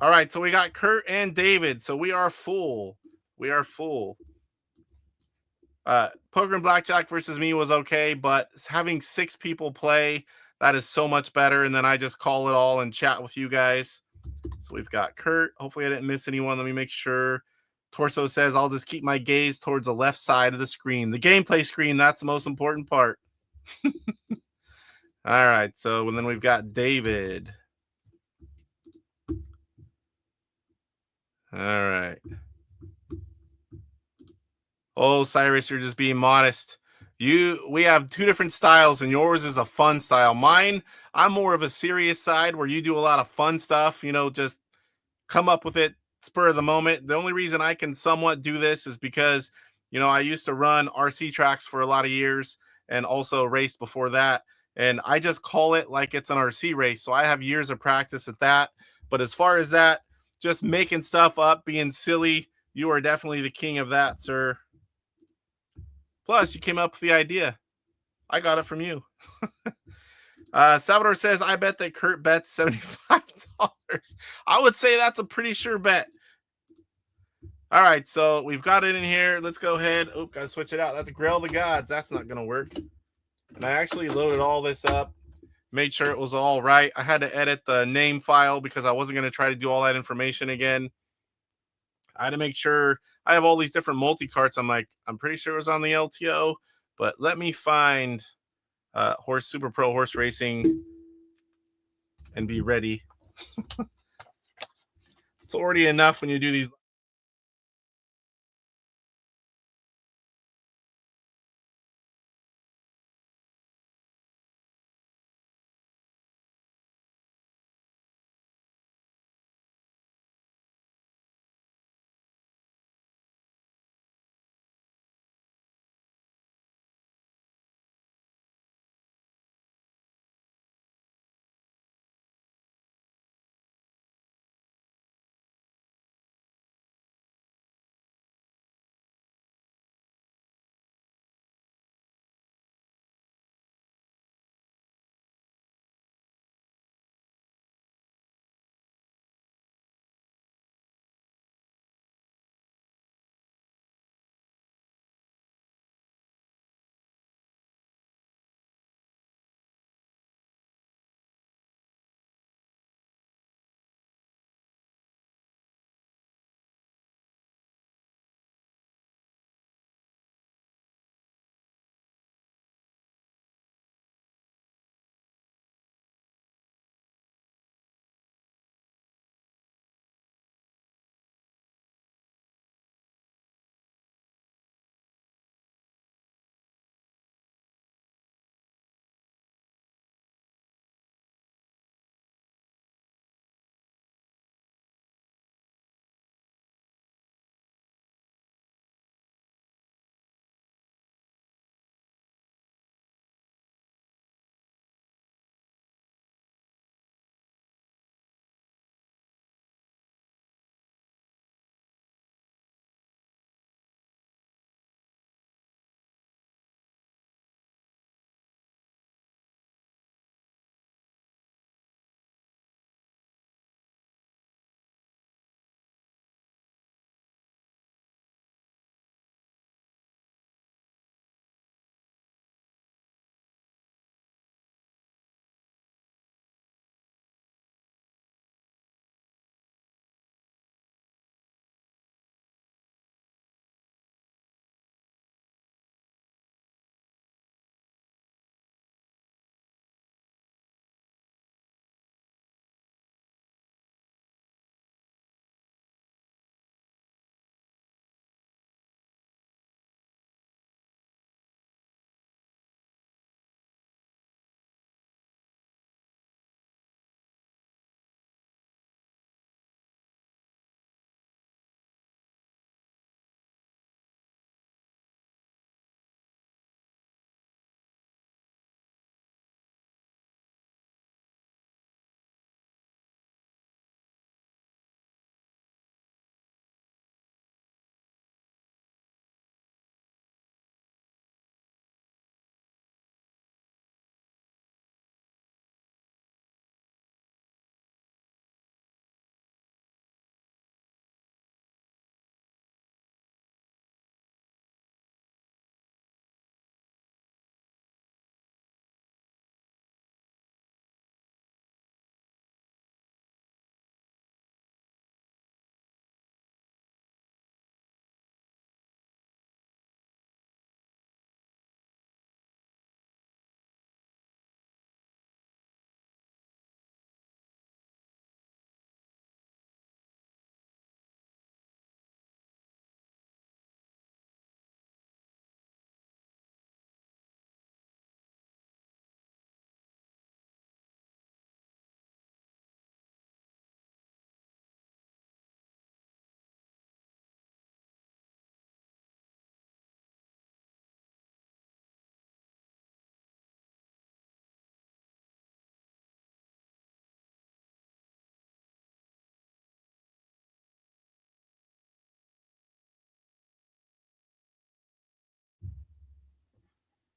right, so we got Kurt and David. So we are full. We are full. Poker and Blackjack versus me was okay, but having 6 people play, that is so much better. And then I just call it all and chat with you guys. So we've got Kurt. Hopefully I didn't miss anyone. Let me make sure. Torso says, I'll just keep my gaze towards the left side of the screen. The gameplay screen, that's the most important part. All right, so and then we've got David. All right. Oh, Cyrus, you're just being modest. We have 2 different styles, and yours is a fun style. Mine, I'm more of a serious side where you do a lot of fun stuff, just come up with it spur of the moment. The only reason I can somewhat do this is because, I used to run RC tracks for a lot of years and also raced before that. And I just call it like it's an RC race. So I have years of practice at that. But as far as that, just making stuff up, being silly, you are definitely the king of that, sir. Plus, you came up with the idea. I got it from you. Salvador says, I bet that Kurt bets $75. I would say that's a pretty sure bet. All right, so we've got it in here. Let's go ahead. Oh, gotta switch it out. That's Grail the Gods. That's not gonna work. And I actually loaded all this up, made sure it was all right. I had to edit the name file because I wasn't gonna try to do all that information again. I had to make sure I have all these different multi-carts. I'm pretty sure it was on the LTO, but let me find Horse Super Pro Horse Racing and be ready. It's already enough when you do these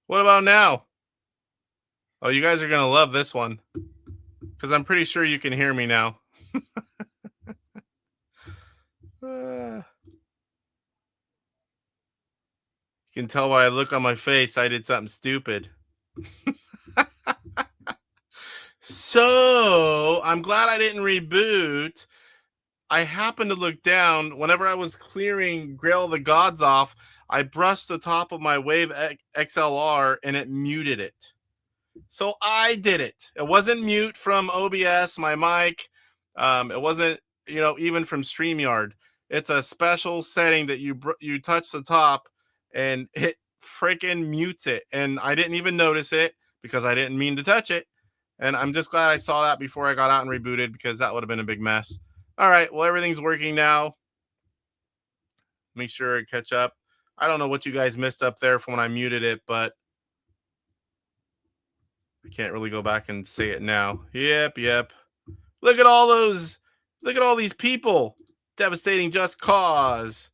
What about now? Oh, you guys are going to love this one because I'm pretty sure you can hear me now. You can tell by the look on my face I did something stupid. So, I'm glad I didn't reboot. I happened to look down. Whenever I was clearing Grail the Gods off, I brushed the top of my Wave XLR and it muted it. So I did it. It wasn't mute from OBS, my mic. It wasn't, even from StreamYard. It's a special setting that you touch the top and it freaking mutes it. And I didn't even notice it because I didn't mean to touch it. And I'm just glad I saw that before I got out and rebooted because that would have been a big mess. All right, well, everything's working now. Make sure I catch up. I don't know what you guys missed up there from when I muted it, but I can't really go back and say it now. Yep. Look at all these people. Devastating Just Cause.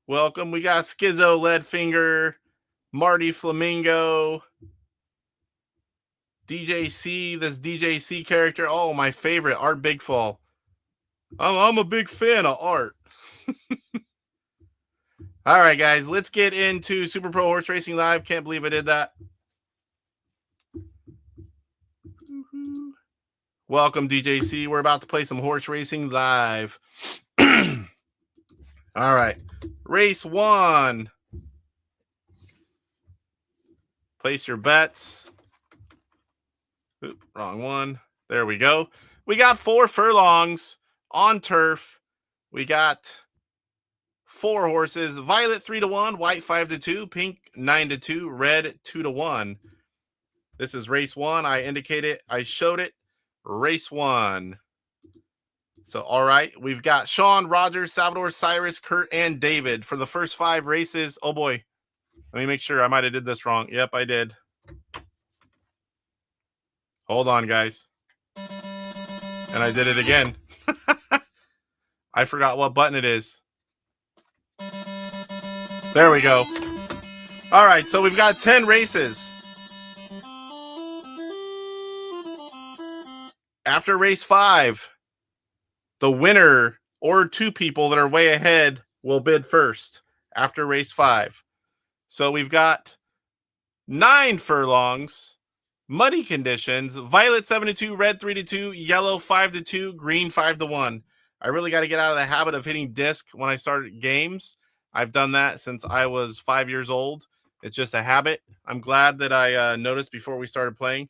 Welcome. We got Schizo, Leadfinger, Marty Flamingo, DJC, this DJC character. Oh, my favorite, Art Bigfall. I'm a big fan of Art. All right, guys, let's get into Super Pro Horse Racing Live. Can't believe I did that. Welcome, DJC. We're about to play some horse racing live. All right. Race 1. Place your bets. Oop, wrong one. There we go. We got 4 furlongs on turf. We got 4 horses. Violet 3-1, white 5-2, pink 9-2, red 2-1. This is race 1. I indicated, I showed it. Race 1. So, all right, we've got Sean, Roger, Salvador, Cyrus, Kurt, and David for the first 5 races. Oh boy, let me make sure. I might have did this wrong. Yep, I did. Hold on, guys. And I did it again. I forgot what button it is. There we go. All right, so we've got 10 races. After race 5, the winner or 2 people that are way ahead will bid first after race 5. So we've got 9 furlongs, muddy conditions, violet 7-2, red 3-2, yellow 5-2, green 5-1. I really got to get out of the habit of hitting disc when I started games. I've done that since I was 5 years old. It's just a habit. I'm glad that I noticed before we started playing.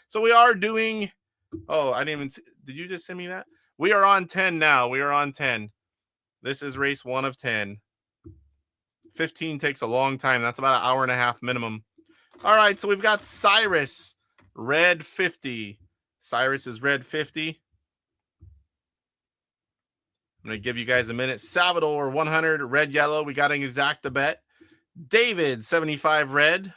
So we are doing... Oh, I didn't even... Did you just send me that? We are on 10 now. We are on 10. This is race 1 of 10. 15 takes a long time. That's about an hour and a half minimum. All right, so we've got Cyrus, red 50. Cyrus is red 50. I'm going to give you guys a minute. Salvador, 100, red, yellow. We got an exacta bet. David, 75, red.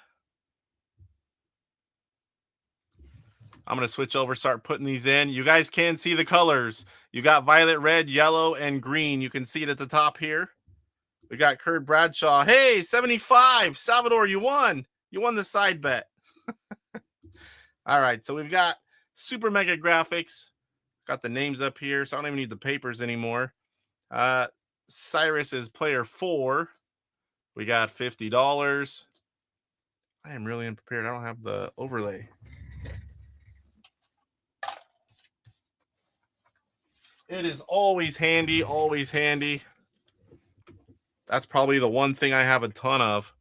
I'm going to switch over, start putting these in. You guys can see the colors. You got violet, red, yellow, and green. You can see it at the top here. We got Kurt Bradshaw. Hey, 75. Salvador, you won. You won the side bet. All right, so we've got Super Mega Graphics. Got the names up here, so I don't even need the papers anymore. Cyrus is player 4. We got $50. I am really unprepared. I don't have the overlay. It is always handy, always handy. That's probably the one thing I have a ton of.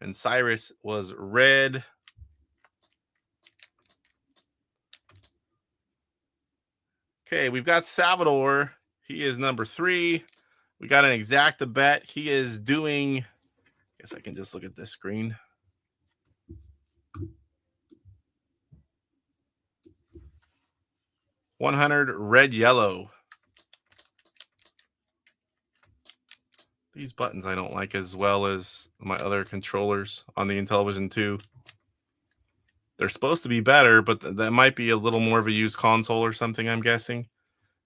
And Cyrus was red. Okay, we've got Salvador. He is number 3. We got an exacta bet. He is doing... I guess I can just look at this screen. $100 red, yellow. These buttons I don't like as well as my other controllers on the Intellivision 2. They're supposed to be better, but that might be a little more of a used console or something, I'm guessing.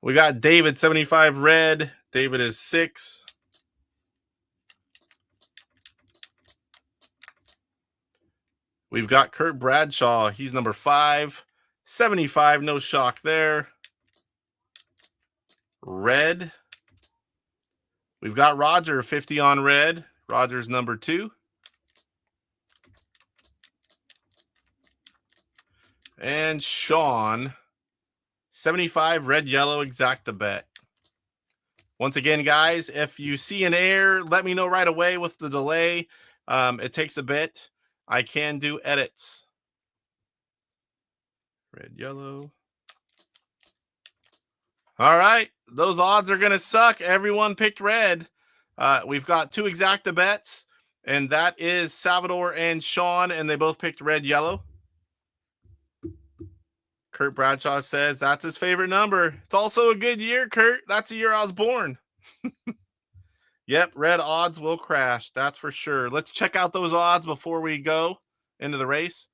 We got David, 75 red. David is 6. We've got Kurt Bradshaw. He's number 5. 75, no shock there. Red. We've got Roger, 50 on red. Roger's number 2. And Sean, 75, red, yellow, exacta bet. Once again, guys, if you see an error, let me know right away with the delay. It takes a bit. I can do edits. Red, yellow. All right. Those odds are going to suck. Everyone picked red. We've got 2 exacta bets, and that is Salvador and Sean, and they both picked red, yellow. Kurt Bradshaw says that's his favorite number. It's also a good year, Kurt. That's the year I was born. Yep, red odds will crash. That's for sure. Let's check out those odds before we go into the race.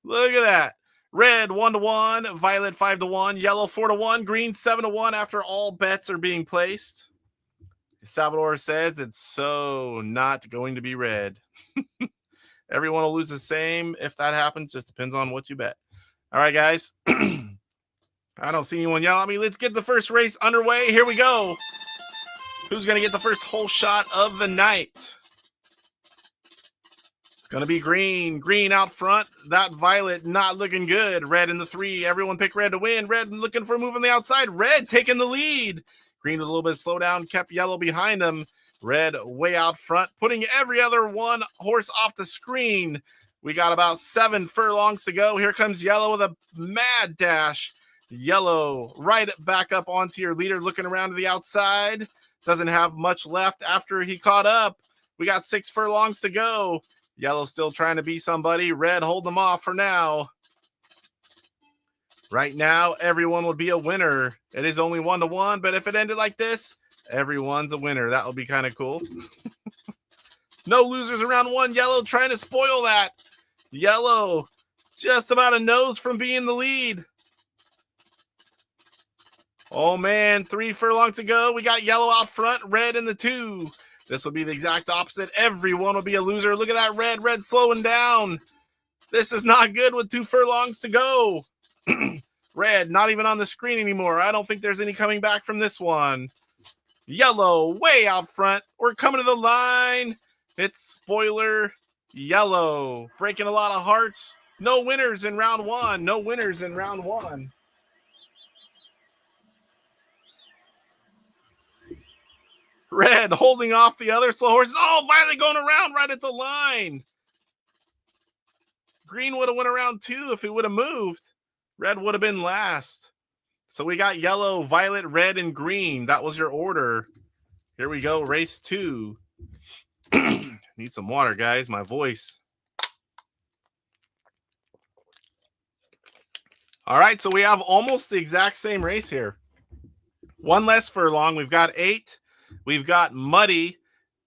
Look at that. Red 1-1, violet 5-1, yellow 4-1, green 7-1 after all bets are being placed. Salvador says it's so not going to be red. Everyone will lose the same if that happens. Just depends on what you bet. All right, guys. I don't see anyone yell at me. Let's get the first race underway. Here we go. Who's going to get the first hole shot of the night? It's going to be green. Green out front. That violet not looking good. Red in the 3. Everyone picked red to win. Red looking for a move on the outside. Red taking the lead. Green with a little bit of slowdown. Kept yellow behind him. Red way out front. Putting every other one horse off the screen. We got about 7 furlongs to go. Here comes yellow with a mad dash. Yellow right back up onto your leader. Looking around to the outside. Doesn't have much left after he caught up. We got 6 furlongs to go. Yellow still trying to be somebody. Red holding them off for now. Right now, everyone would be a winner. It is only 1-1, but if it ended like this, everyone's a winner. That would be kind of cool. No losers around 1. Yellow trying to spoil that. Yellow just about a nose from being the lead. Oh, man, 3 furlongs to go. We got yellow out front, red in the 2. This will be the exact opposite. Everyone will be a loser. Look at that red. Red slowing down. This is not good with 2 furlongs to go. Red, not even on the screen anymore. I don't think there's any coming back from this one. Yellow, way out front. We're coming to the line. It's spoiler yellow. Breaking a lot of hearts. No winners in round 1. No winners in round 1. Red holding off the other slow horses. Oh, Violet going around right at the line. Green would have went around 2 if he would have moved. Red would have been last. So we got yellow, violet, red, and green. That was your order. Here we go, race 2. Need some water, guys. My voice. All right, so we have almost the exact same race here. 1 less furlong. We've got 8. We've got muddy,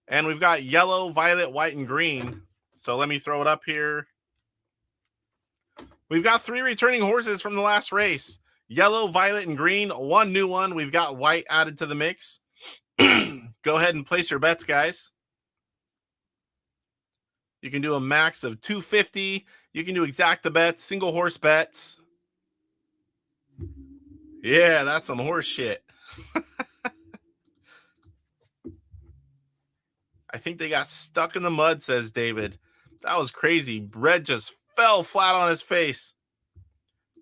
and we've got yellow, violet, white, and green. So let me throw it up here. We've got 3 returning horses from the last race. Yellow, violet, and green. 1 new one. We've got white added to the mix. Go ahead and place your bets, guys. You can do a max of 250. You can do exacta bets, single horse bets. Yeah, that's some horse shit. I think they got stuck in the mud, says David. That was crazy. Red just fell flat on his face.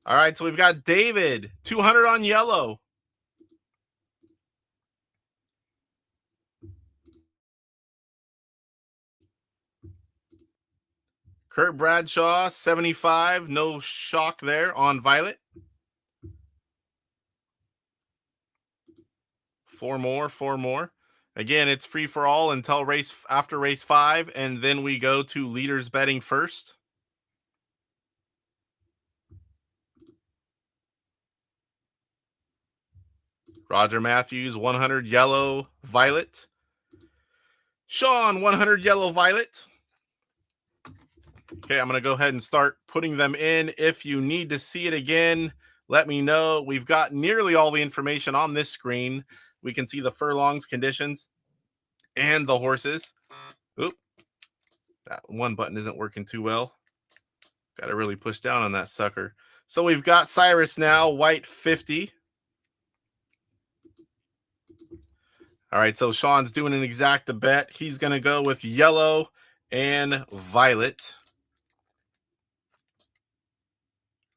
All right, so we've got David, 200 on yellow. Kurt Bradshaw, 75. No shock there on violet. 4 more. Again, it's free for all until after race 5, and then we go to leaders betting first. Roger Matthews, 100 yellow, violet. Sean, 100 yellow, violet. Okay, I'm going to go ahead and start putting them in. If you need to see it again, let me know. We've got nearly all the information on this screen. We can see the furlongs, conditions, and the horses. Oop, that one button isn't working too well. Got to really push down on that sucker. So we've got Cyrus now, white 50. All right, so Sean's doing an exacta bet. He's going to go with yellow and violet.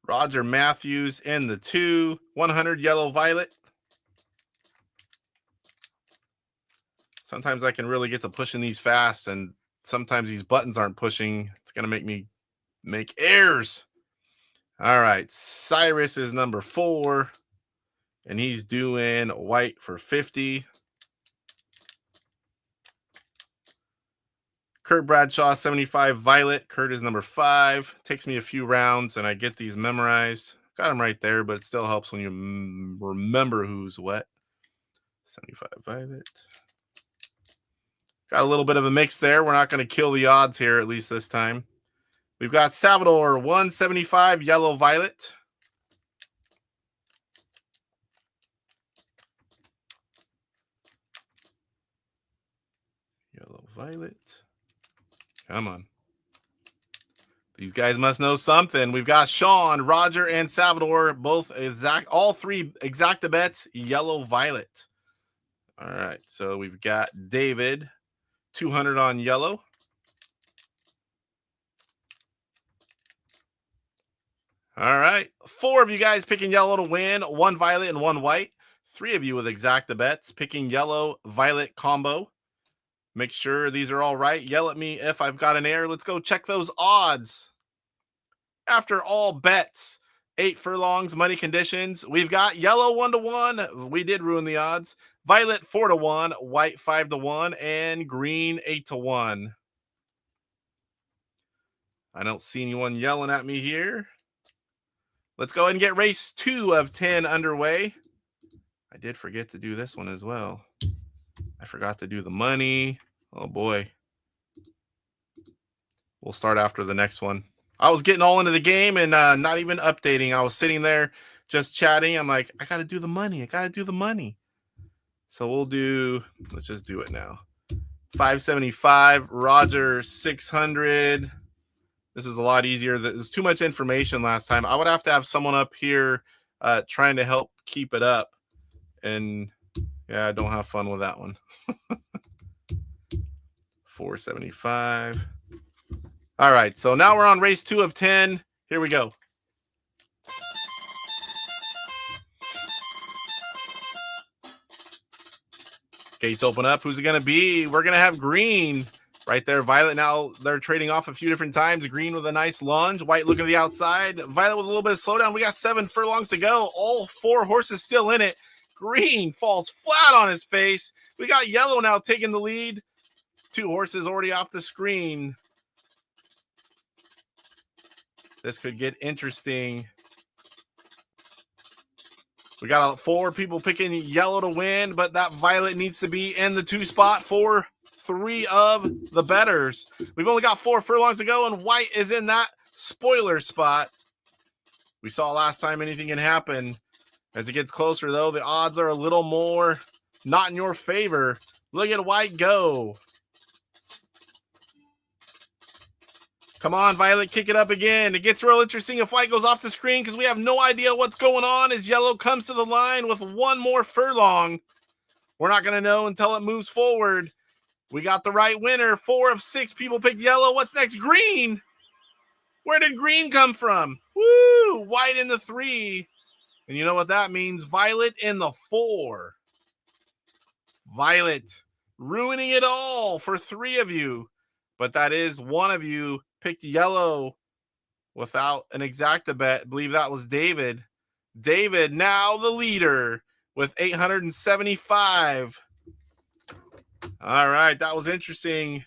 Roger Matthews in the 2, 100 yellow violet. Sometimes I can really get to pushing these fast, and sometimes these buttons aren't pushing. It's going to make me make errors. All right, Cyrus is number 4, and he's doing white for 50. Kurt Bradshaw, 75 violet. Kurt is number 5. Takes me a few rounds, and I get these memorized. Got them right there, but it still helps when you remember who's what. 75 violet. Got a little bit of a mix there. We're not going to kill the odds here, at least this time. We've got Salvador, 175 yellow violet. Yellow violet. Come on. These guys must know something. We've got Sean, Roger, and Salvador, both all 3 exacta bets, yellow violet. All right, so we've got David, 200 on yellow. All right, 4 of you guys picking yellow to win, 1 violet and 1 white. 3 of you with exacta bets picking yellow violet combo. Make sure these are all right. Yell at me if I've got an error. Let's go check those odds. After all bets, 8 furlongs, money conditions. We've got yellow 1-1. We did ruin the odds. Violet 4-1, white 5-1, and green 8-1. I don't see anyone yelling at me here. Let's go ahead and get race 2 of 10 underway. I did forget to do this one as well. I forgot to do the money. Oh boy. We'll start after the next one. I was getting all into the game and not even updating. I was sitting there just chatting. I'm like, I got to do the money. I got to do the money. So let's just do it now. 575, Roger 600. This is a lot easier. There's too much information last time. I would have to have someone up here trying to help keep it up. And yeah, I don't have fun with that one. 475. All right, so now we're on race 2 of 10. Here we go. Gates open up. Who's it going to be? We're going to have green right there. Violet now, they're trading off a few different times. Green with a nice lunge. White looking to the outside. Violet with a little bit of slowdown. We got 7 furlongs to go. All 4 horses still in it. Green falls flat on his face. We got yellow now taking the lead. 2 horses already off the screen. This could get interesting. We got 4 people picking yellow to win, but that violet needs to be in the 2 spot for 3 of the bettors. We've only got 4 furlongs to go, and white is in that spoiler spot. We saw last time anything can happen. As it gets closer, though, the odds are a little more not in your favor. Look at white go. Come on, Violet, kick it up again. It gets real interesting if white goes off the screen because we have no idea what's going on as yellow comes to the line with 1 more furlong. We're not going to know until it moves forward. We got the right winner. 4 of 6 people picked yellow. What's next? Green. Where did green come from? Woo! White in the 3. And you know what that means? Violet in the 4. Violet ruining it all for 3 of you. But that is 1 of you picked yellow without an exacta bet. I believe that was David. David, now the leader with 875. All right, that was interesting.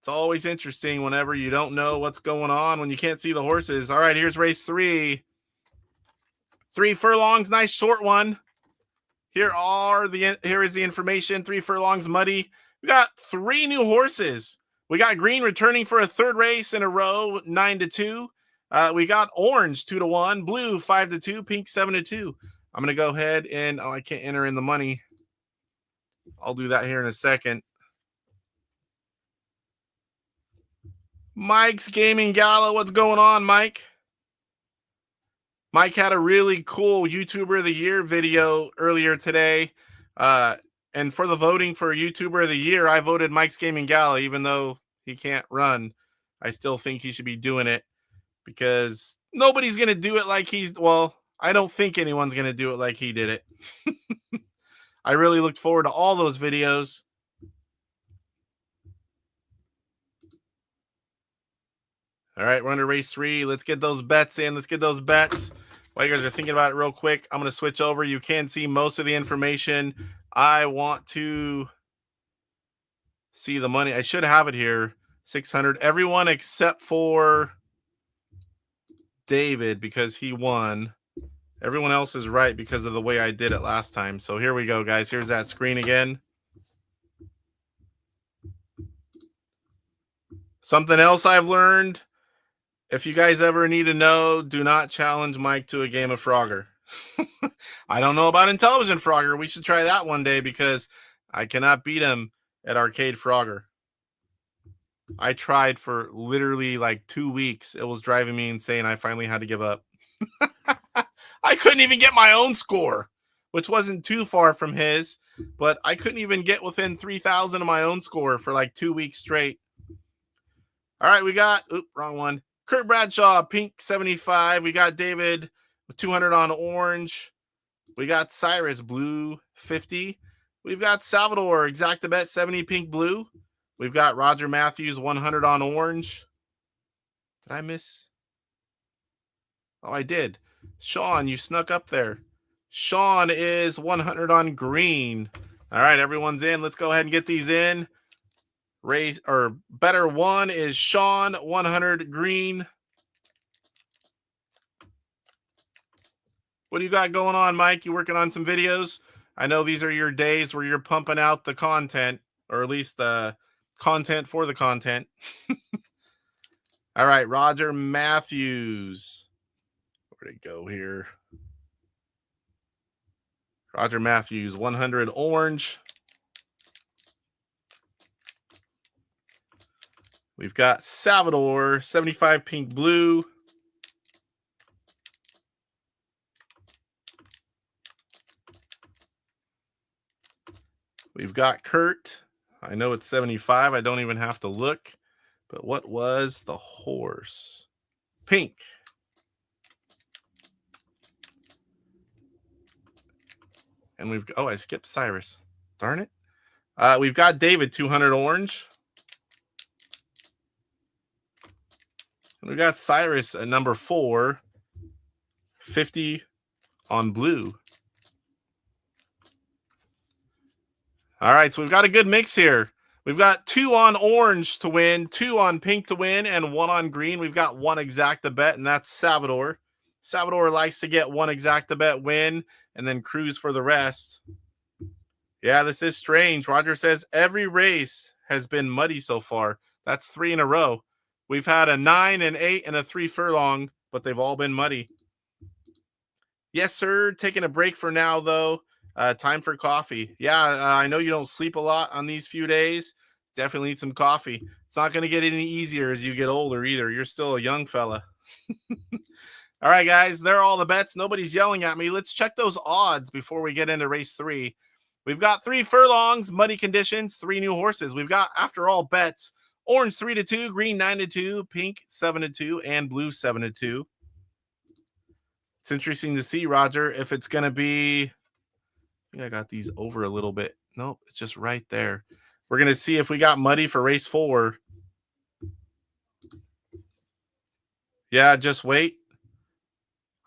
It's always interesting whenever you don't know what's going on, when you can't see the horses. All right, here's race 3. 3 furlongs, nice short one. Here is the information. 3 furlongs, muddy. We got 3 new horses. We got green returning for a 3rd race in a row, 9-2. We got orange 2-1, blue 5-2, pink 7-2. I'm going to go ahead and I can't enter in the money. I'll do that here in a second. Mike's Gaming Gala. What's going on, Mike? Mike had a really cool YouTuber of the Year video earlier today. And for the voting for YouTuber of the Year, I voted Mike's Gaming Gala, even though he can't run. I still think he should be doing it because nobody's going to do it like I don't think anyone's going to do it like he did it. I really looked forward to all those videos. All right, we're under race 3. Let's get those bets in. Let's get those bets. While you guys are thinking about it real quick, I'm going to switch over. You can see most of the information. I want to see the money. I should have it here. 600. Everyone except for David because he won. Everyone else is right because of the way I did it last time. So here we go, guys. Here's that screen again. Something else I've learned. If you guys ever need to know, do not challenge Mike to a game of Frogger. I don't know about Intellivision Frogger. We should try that one day because I cannot beat him at Arcade Frogger. I tried for literally like 2 weeks. It was driving me insane. I finally had to give up. I couldn't even get my own score, which wasn't too far from his, but I couldn't even get within 3,000 of my own score for like 2 weeks straight. All right, we got, wrong one. Kurt Bradshaw, pink 75. We got David with 200 on orange. We got Cyrus, blue 50. We've got Salvador, exacta bet 70, pink blue. We've got Roger Matthews, 100 on orange. Did I miss? Oh, I did. Sean, you snuck up there. Sean is 100 on green. All right, everyone's in. Let's go ahead and get these in. Race or better one is Sean, 100 green. What do you got going on, Mike? You working on some videos? I know these are your days where you're pumping out the content, or at least the content for the content. All right, Roger Matthews. Where'd it go here? Roger Matthews, 100 orange. We've got Salvador, 75 pink blue. We've got Kurt. I know it's 75. I don't even have to look. But what was the horse? Pink. And we've, I skipped Cyrus. Darn it. We've got David, 200 orange. And we got Cyrus at number 4, 50 on blue. All right, so we've got a good mix here. We've got 2 on orange to win, 2 on pink to win, and 1 on green. We've got 1 exacta bet, and that's Salvador. Salvador likes to get 1 exacta bet win and then cruise for the rest. Yeah, this is strange. Roger says every race has been muddy so far. That's 3 in a row. We've had a 9, an 8, and a 3 furlong, but they've all been muddy. Yes, sir. Taking a break for now, though. Time for coffee. Yeah, I know you don't sleep a lot on these few days. Definitely need some coffee. It's not going to get any easier as you get older either. You're still a young fella. All right, guys, there are all the bets. Nobody's yelling at me. Let's check those odds before we get into race 3. We've got 3 furlongs, muddy conditions, 3 new horses. We've got, after all bets, orange 3-2, green 9-2, pink 7-2, and blue 7-2. It's interesting to see, Roger, if it's going to be, I think I got these over a little bit. Nope, it's just right there. We're going to see if we got muddy for race 4. Yeah, just wait.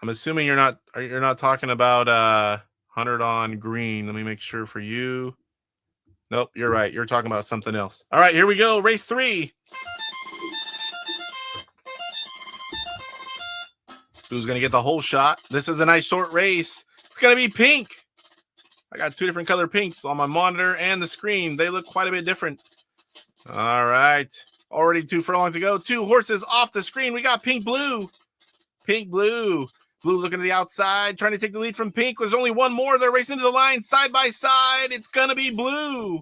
I'm assuming you're not talking about 100 on green. Let me make sure for you. Nope, you're right. You're talking about something else. All right, here we go. Race 3. Who's going to get the whole shot? This is a nice short race. It's going to be pink. I got 2 different color pinks on my monitor and the screen. They look quite a bit different. All right. Already 2 furlongs to go. 2 horses off the screen. We got pink, blue. Pink, blue. Blue looking to the outside, trying to take the lead from pink. There's only one more. They're racing to the line side by side. It's going to be blue.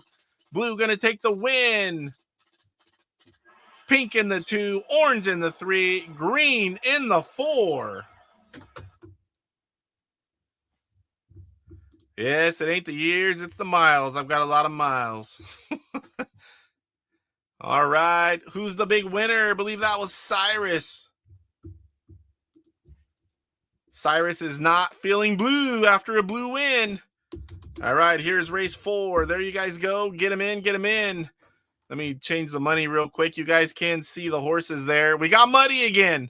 Blue going to take the win. pink in the 2, orange in the 3, green in the 4. Yes, it ain't the years, it's the miles. I've got a lot of miles. All right, who's the big winner? I believe that was Cyrus. Cyrus is not feeling blue after a blue win. All right, here's race 4. There you guys go. Get him in, get him in. Let me change the money real quick. You guys can see the horses there. We got Muddy again.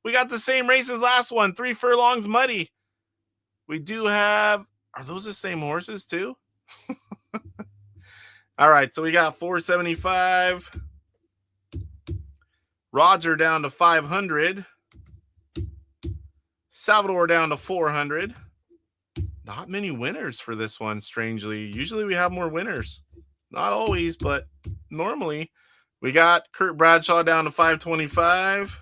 We got the same race as last one. 3 furlongs Muddy. We do have, are those the same horses too? All right, so we got 475. Roger down to 500. Salvador down to 400. Not many winners for this one, strangely. Usually we have more winners. Not always, but normally. We got Kurt Bradshaw down to 525.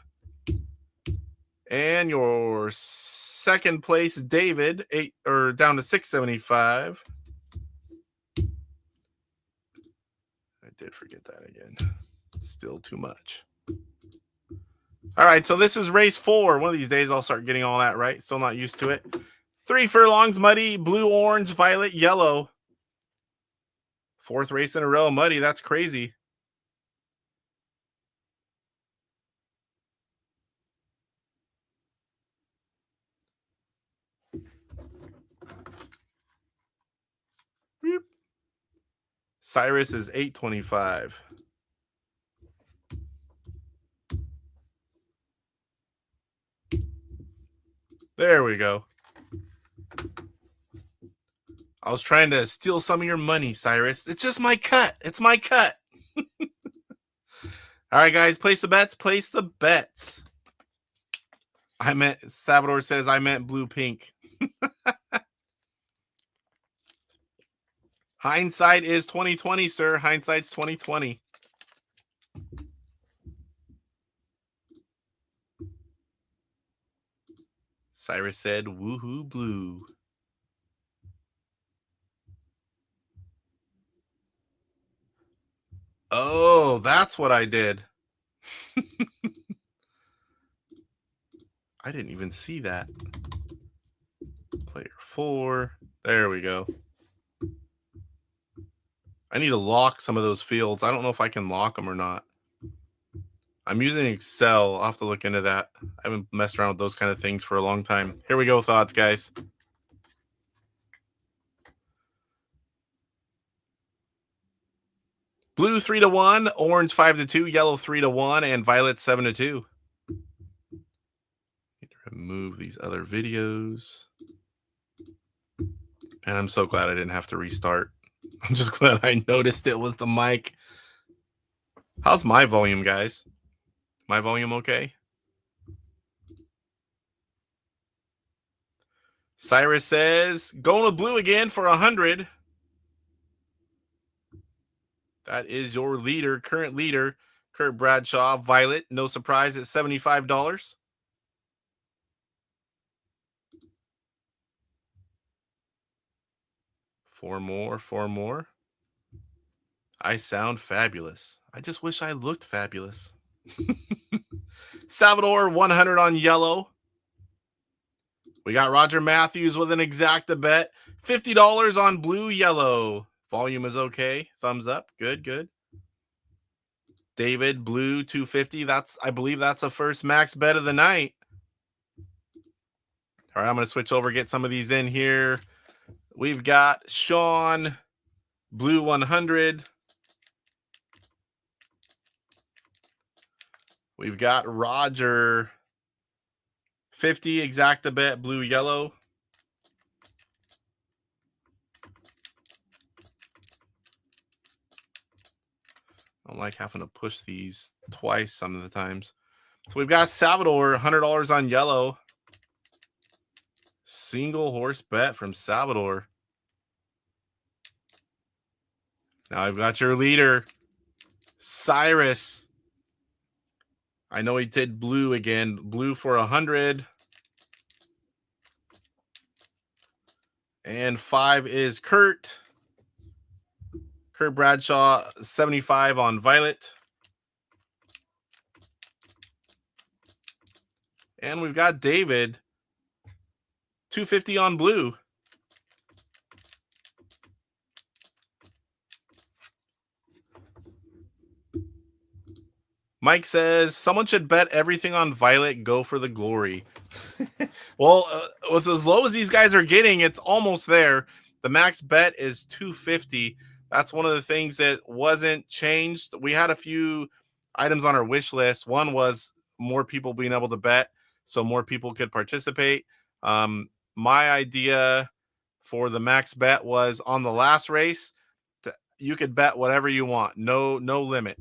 And your second place, David, down to 675. I did forget that again. Still too much. All right, so this is race 4. One of these days I'll start getting all that right. Still not used to it. 3 furlongs, Muddy, blue, orange, violet, yellow. 4th race in a row, Muddy. That's crazy. Beep. Cyrus is 825. There we go. I was trying to steal some of your money, Cyrus. It's just my cut. It's my cut. All right, guys, place the bets. Place the bets. Salvador says I meant blue pink. Hindsight is 2020, sir. Hindsight's 2020. Cyrus said, woohoo blue. Oh, that's what I did. I didn't even see that. Player 4. There we go. I need to lock some of those fields. I don't know if I can lock them or not. I'm using Excel. I'll have to look into that. I haven't messed around with those kind of things for a long time. Here we go, thoughts, guys. Blue 3-1, orange 5-2, yellow 3-1, and violet 7-2. Need to remove these other videos. And I'm so glad I didn't have to restart. I'm just glad I noticed it was the mic. How's my volume, guys? My volume okay? Cyrus says, going with blue again for 100. That is your leader, current leader, Kurt Bradshaw. Violet, no surprise, at $75. Four more. I sound fabulous. I just wish I looked fabulous. Salvador, 100 on yellow. We got Roger Matthews with an exacta bet. $50 on blue, yellow. Volume is okay. Thumbs up. Good. David, blue, 250. I believe that's the first max bet of the night. All right, I'm going to switch over, get some of these in here. We've got Sean, blue 100. We've got Roger, 50 exacta bet, blue, yellow. I don't like having to push these twice some of the times. So we've got Salvador, $100 on yellow. Single horse bet from Salvador. Now I've got your leader, Cyrus. I know he did blue again. Blue for 100. And 5 is Kurt. Kurt Bradshaw, 75 on violet. And we've got David, 250 on blue. Mike says, someone should bet everything on Violet, go for the glory. Well, with as low as these guys are getting, it's almost there. The max bet is 250. That's one of the things that wasn't changed. We had a few items on our wish list. One was more people being able to bet so more people could participate. My idea for the max bet was on the last race, you could bet whatever you want. No limit.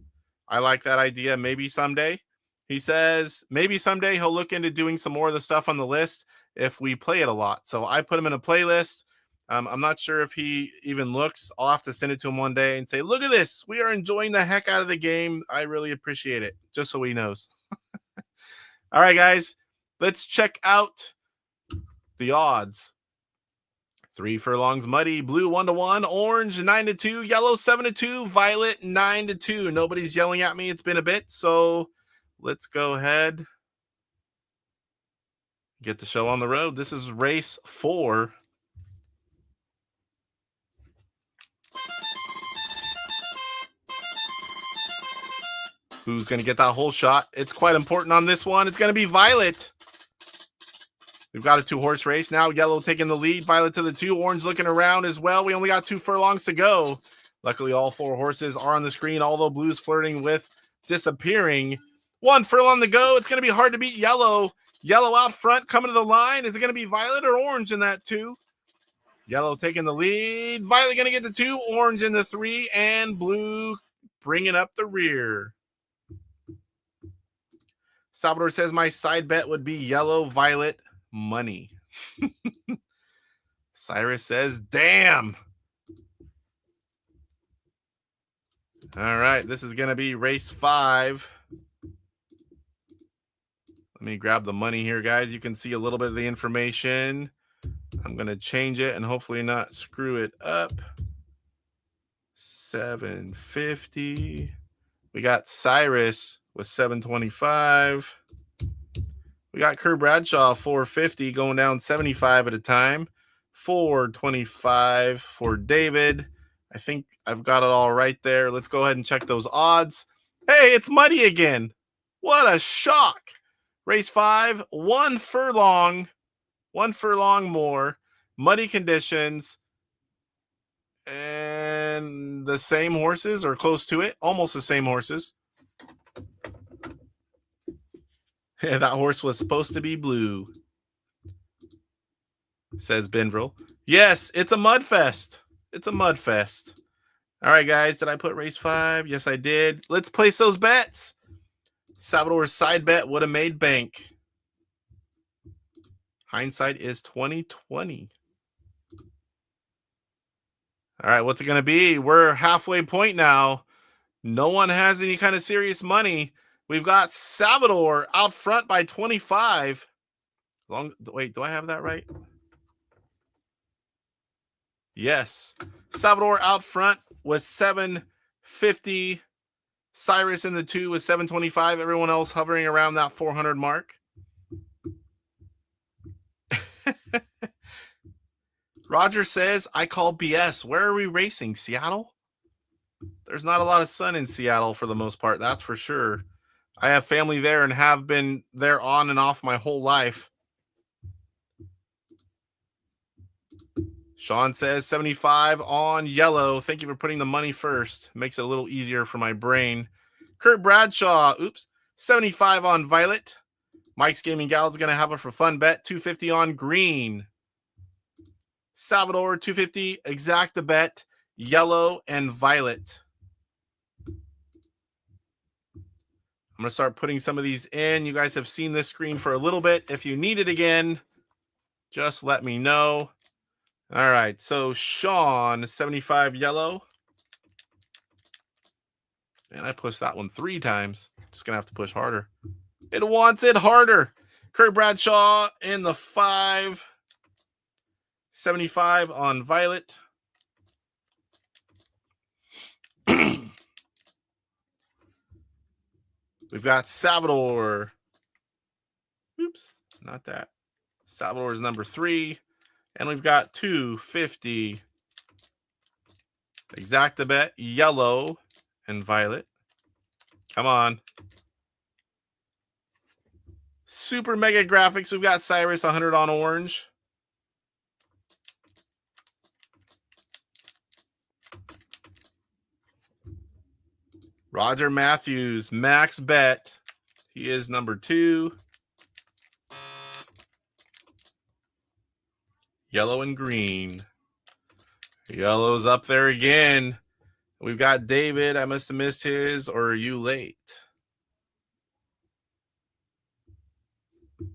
I like that idea. Maybe someday. He says maybe someday he'll look into doing some more of the stuff on the list if we play it a lot. So I put him in a playlist. I'm not sure if he even looks. I'll have to send it to him one day and say, look at this. We are enjoying the heck out of the game. I really appreciate it. Just so he knows. All right, guys, let's check out the odds. 3 furlongs muddy, blue 1-1, orange 9-2, yellow 7-2, violet 9-2. Nobody's yelling at me. It's been a bit, so let's go ahead. Get the show on the road. This is race 4. Who's going to get that whole shot? It's quite important on this one. It's going to be Violet. We've got a 2-horse race now. Yellow taking the lead. Violet to the 2. Orange looking around as well. We only got 2 furlongs to go. Luckily, all 4 horses are on the screen, although blue's flirting with disappearing. 1 furlong to go. It's going to be hard to beat yellow. Yellow out front coming to the line. Is it going to be Violet or Orange in that 2? Yellow taking the lead. Violet going to get the 2. Orange in the 3. And blue bringing up the rear. Salvador says my side bet would be yellow, Violet, money. Cyrus says, damn. All right, this is going to be race 5. Let me grab the money here, guys. You can see a little bit of the information. I'm going to change it and hopefully not screw it up. 750. We got Cyrus with 725. We got Kerr Bradshaw 450 going down 75 at a time. 425 for David. I think I've got it all right there. Let's go ahead and check those odds. Hey, it's muddy again. What a shock. Race 5, 1 furlong. 1 furlong more. Muddy conditions. And the same horses or close to it. Almost the same horses. That horse was supposed to be blue, says Benville. Yes, it's a mud fest. It's a mud fest. All right, guys, did I put race 5? Yes, I did. Let's place those bets. Salvador's side bet would have made bank. Hindsight is 2020. All right, what's it going to be? We're halfway point now. No one has any kind of serious money. We've got Salvador out front by 25. Wait, do I have that right? Yes. Salvador out front was 750. Cyrus in the 2 was 725. Everyone else hovering around that 400 mark. Roger says, I call BS. Where are we racing? Seattle? There's not a lot of sun in Seattle for the most part, that's for sure. I have family there and have been there on and off my whole life. Sean says 75 on yellow. Thank you for putting the money first. Makes it a little easier for my brain. Kurt Bradshaw, 75 on violet. Mike's Gaming Gal is going to have a for fun bet. 250 on green. Salvador, 250. Exact the bet. Yellow and violet. I'm going to start putting some of these in. You guys have seen this screen for a little bit. If you need it again, just let me know. All right, so Sean, 75 yellow. And I pushed that one 3 times. Just going to have to push harder. It wants it harder. Kurt Bradshaw in the 5. 75 on violet. We've got Salvador. not that. Salvador is number 3. And we've got 250 exacta bet, yellow and violet. Come on. Super mega graphics. We've got Cyrus 100 on orange. Roger Matthews, max bet. He is number 2. Yellow and green. Yellow's up there again. We've got David. I must have missed his, or are you late?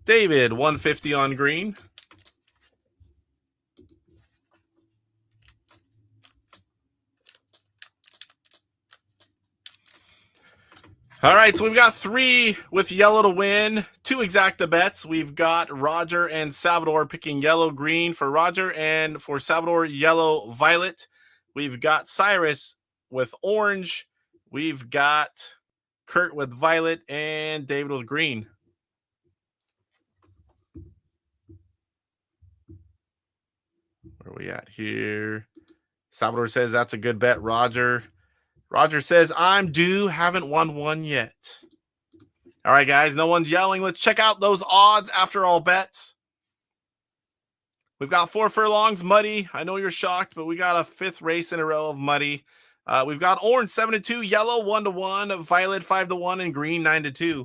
David, 150 on green. All right, so we've got 3 with yellow to win, 2 exacta bets. We've got Roger and Salvador picking yellow, green for Roger, and for Salvador, yellow, violet. We've got Cyrus with orange. We've got Kurt with violet, and David with green. Where are we at here? Salvador says that's a good bet, Roger. Roger says, I'm due, haven't won one yet. All right, guys, no one's yelling. Let's check out those odds after all bets. We've got 4 furlongs, muddy. I know you're shocked, but we got a 5th race in a row of muddy. We've got orange 7-2, yellow 1-1, violet 5-1, and green 9-2.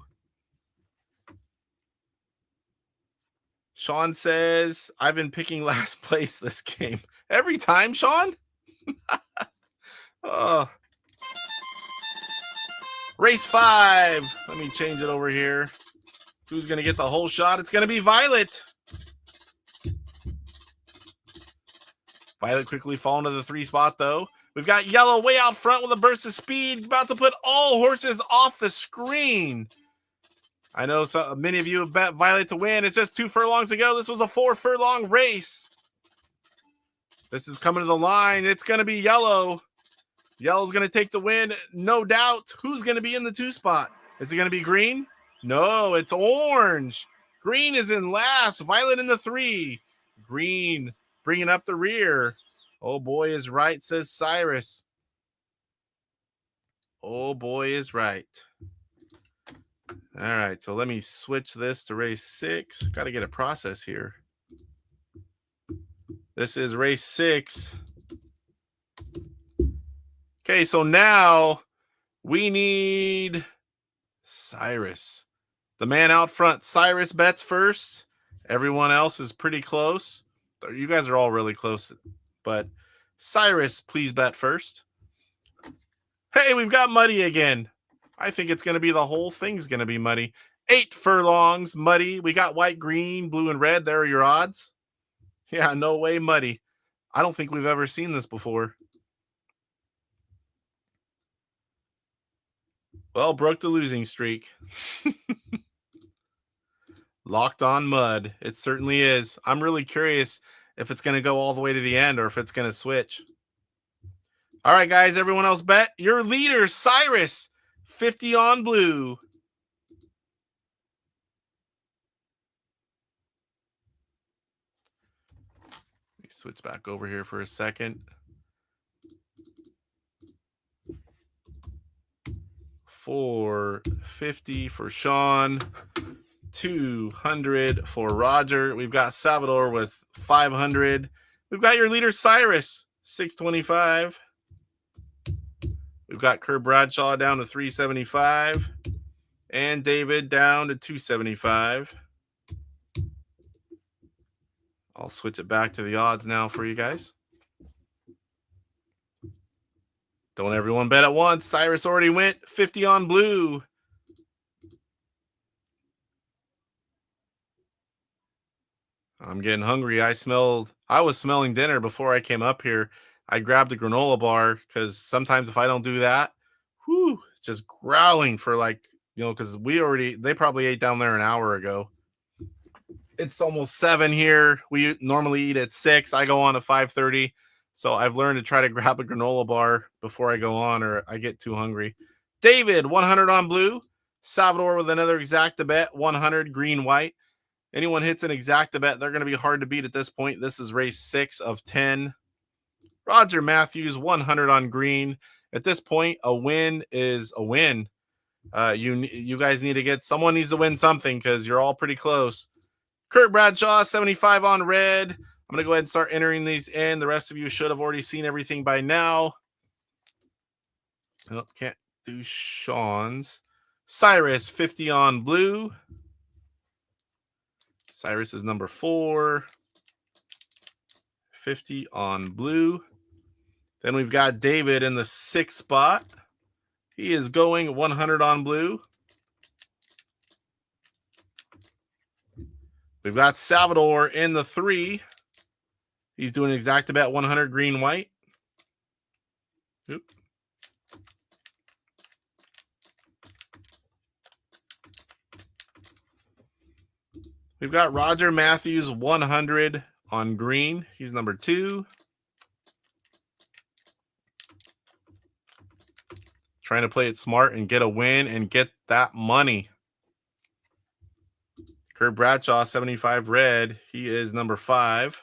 Sean says, I've been picking last place this game. Every time, Sean? Oh. Race 5. Let me change it over here. Who's going to get the whole shot? It's going to be Violet. Violet quickly falling to the 3 spot, though. We've got yellow way out front with a burst of speed. About to put all horses off the screen. I know many of you have bet Violet to win. It's just 2 furlongs ago. This was a 4 furlong race. This is coming to the line. It's going to be yellow. Yellow's going to take the win, no doubt. Who's going to be in the 2 spot? Is it going to be green? No, it's orange. Green is in last. Violet in the 3. Green bringing up the rear. Oh, boy is right, says Cyrus. Oh, boy is right. All right, so let me switch this to race 6. Got to get a process here. This is race 6. Okay, so now we need Cyrus. The man out front. Cyrus bets first. Everyone else is pretty close. You guys are all really close, but Cyrus, please bet first. Hey, we've got muddy again. I think it's going to be the whole thing's going to be muddy. 8 furlongs, muddy. We got white, green, blue, and red. There are your odds. Yeah, no way, muddy. I don't think we've ever seen this before. Well, broke the losing streak. Locked on mud. It certainly is. I'm really curious if it's going to go all the way to the end or if it's going to switch. All right, guys, everyone else bet. Your leader, Cyrus, 50 on blue. Let me switch back over here for a second. 450 for Sean, 200 for Roger. We've got Salvador with 500. We've got your leader Cyrus, 625. We've got Kurt Bradshaw down to 375 and David down to 275. I'll switch it back to the odds now for you guys. Don't everyone bet at once. Cyrus already went 50 on blue. I'm getting hungry. I was smelling dinner before I came up here. I grabbed a granola bar because sometimes if I don't do that, it's just growling for because they probably ate down there an hour ago. It's almost 7 here. We normally eat at 6. I go on at 5:30. So I've learned to try to grab a granola bar before I go on or I get too hungry. David, 100 on blue. Salvador with another exacta bet, 100 green, white. Anyone hits an exacta bet, they're going to be hard to beat at this point. This is race 6 of 10. Roger Matthews, 100 on green. At this point, a win is a win. You guys need to get, someone needs to win something because you're all pretty close. Kurt Bradshaw, 75 on red. I'm going to go ahead and start entering these in. The rest of you should have already seen everything by now. Oh, can't do Sean's. Cyrus, 50 on blue. Cyrus is number 4. 50 on blue. Then we've got David in the 6th spot. He is going 100 on blue. We've got Salvador in the 3. He's doing exact bet 100 green white. Oop. We've got Roger Matthews 100 on green. He's number 2. Trying to play it smart and get a win and get that money. Kurt Bradshaw, 75 red. He is number 5.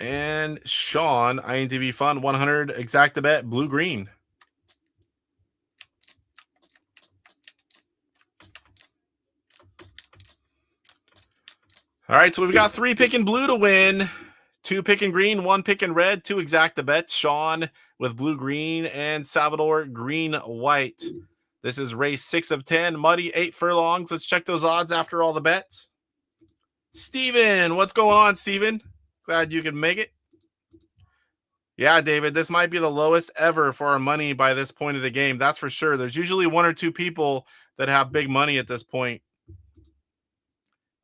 And Sean, INTV Fun, 100 exacta bet blue green. All right, so we've got 3 picking blue to win, 2 picking green, 1 picking red, 2 exacta bets. Sean with blue green and Salvador green white. This is race 6 of 10, muddy 8 furlongs. Let's check those odds after all the bets. Steven, what's going on, Steven? Glad you could make it. Yeah, David, this might be the lowest ever for our money by this point of the game. That's for sure. There's usually 1 or 2 people that have big money at this point.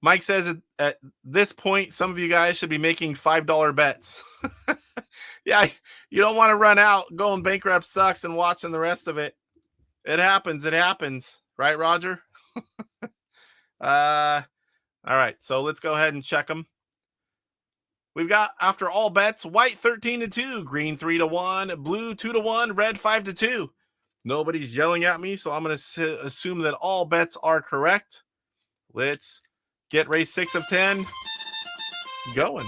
Mike says at this point, some of you guys should be making $5 bets. Yeah, you don't want to run out. Going bankrupt sucks and watching the rest of it. It happens. It happens. Right, Roger? All right, so let's go ahead and check them. We've got, after all bets, white 13-2, green 3-1, blue 2-1, red 5-2. Nobody's yelling at me, so I'm going to assume that all bets are correct. Let's get race 6 of 10 going.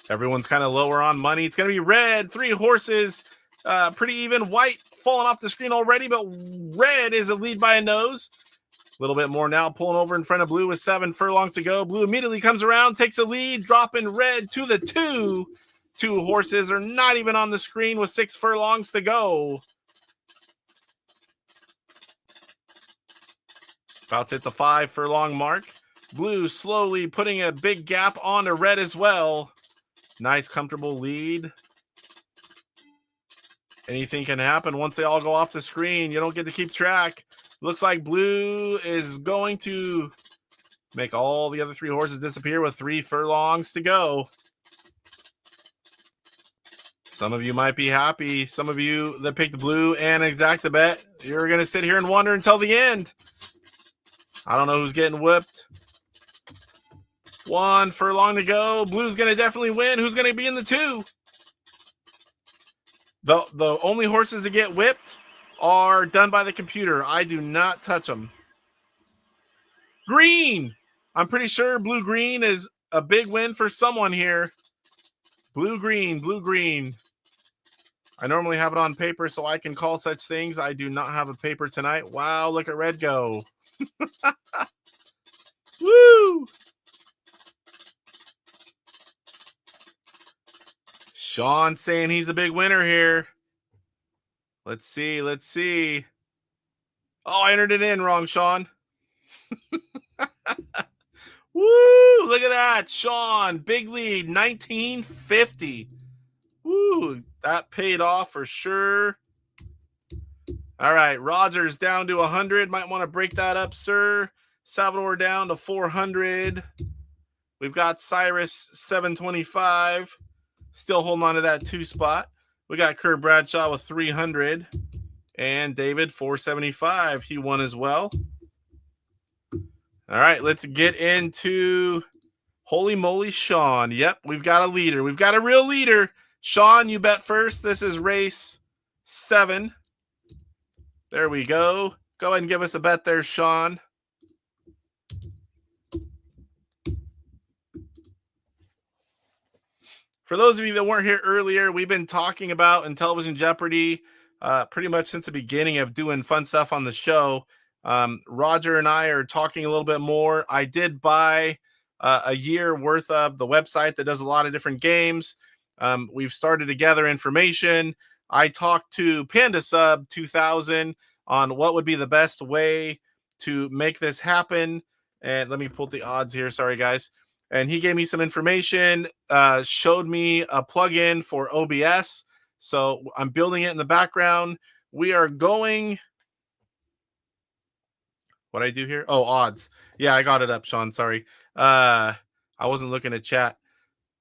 Everyone's kind of lower on money. It's going to be red, 3 horses, pretty even. White falling off the screen already, but red is a lead by a nose. A little bit more now, pulling over in front of blue with 7 furlongs to go. Blue immediately comes around, takes a lead, dropping red to the 2. 2 horses are not even on the screen with 6 furlongs to go. About to hit the 5 furlong mark. Blue slowly putting a big gap onto red as well. Nice, comfortable lead. Anything can happen once they all go off the screen. You don't get to keep track. Looks like blue is going to make all the other 3 horses disappear with 3 furlongs to go. Some of you might be happy. Some of you that picked blue and exacta bet, you're going to sit here and wonder until the end. I don't know who's getting whipped. 1 furlong to go. Blue's going to definitely win. Who's going to be in the 2? The only horses that get whipped are done by the computer. I do not touch them. Green. I'm pretty sure blue-green is a big win for someone here. Blue-green, blue-green. I normally have it on paper so I can call such things. I do not have a paper tonight. Wow, look at red go. Woo! Sean saying he's a big winner here. Let's see. Let's see. Oh, I entered it in wrong, Sean. Woo! Look at that. Sean, big lead, 1950. Woo! That paid off for sure. All right, Rogers down to 100. Might want to break that up, sir. Salvador down to 400. We've got Cyrus 725. Still holding on to that 2 spot. We got Kurt Bradshaw with 300. And David 475. He won as well. All right, let's get into Holy Moly Sean. Yep, we've got a leader. We've got a real leader. Sean, you bet first. This is race 7. There we go. Go ahead and give us a bet there, Sean. For those of you that weren't here earlier, we've been talking about Intellivision Jeopardy pretty much since the beginning of doing fun stuff on the show. Roger and I are talking a little bit more. I did buy a year worth of the website that does a lot of different games. We've started to gather information. I talked to PandaSub 2000 on what would be the best way to make this happen. And let me pull the odds here. Sorry, guys. And he gave me some information, showed me a plugin for OBS. So I'm building it in the background. We are going. What I do here? Oh, odds. Yeah, I got it up, Sean. Sorry. I wasn't looking at chat.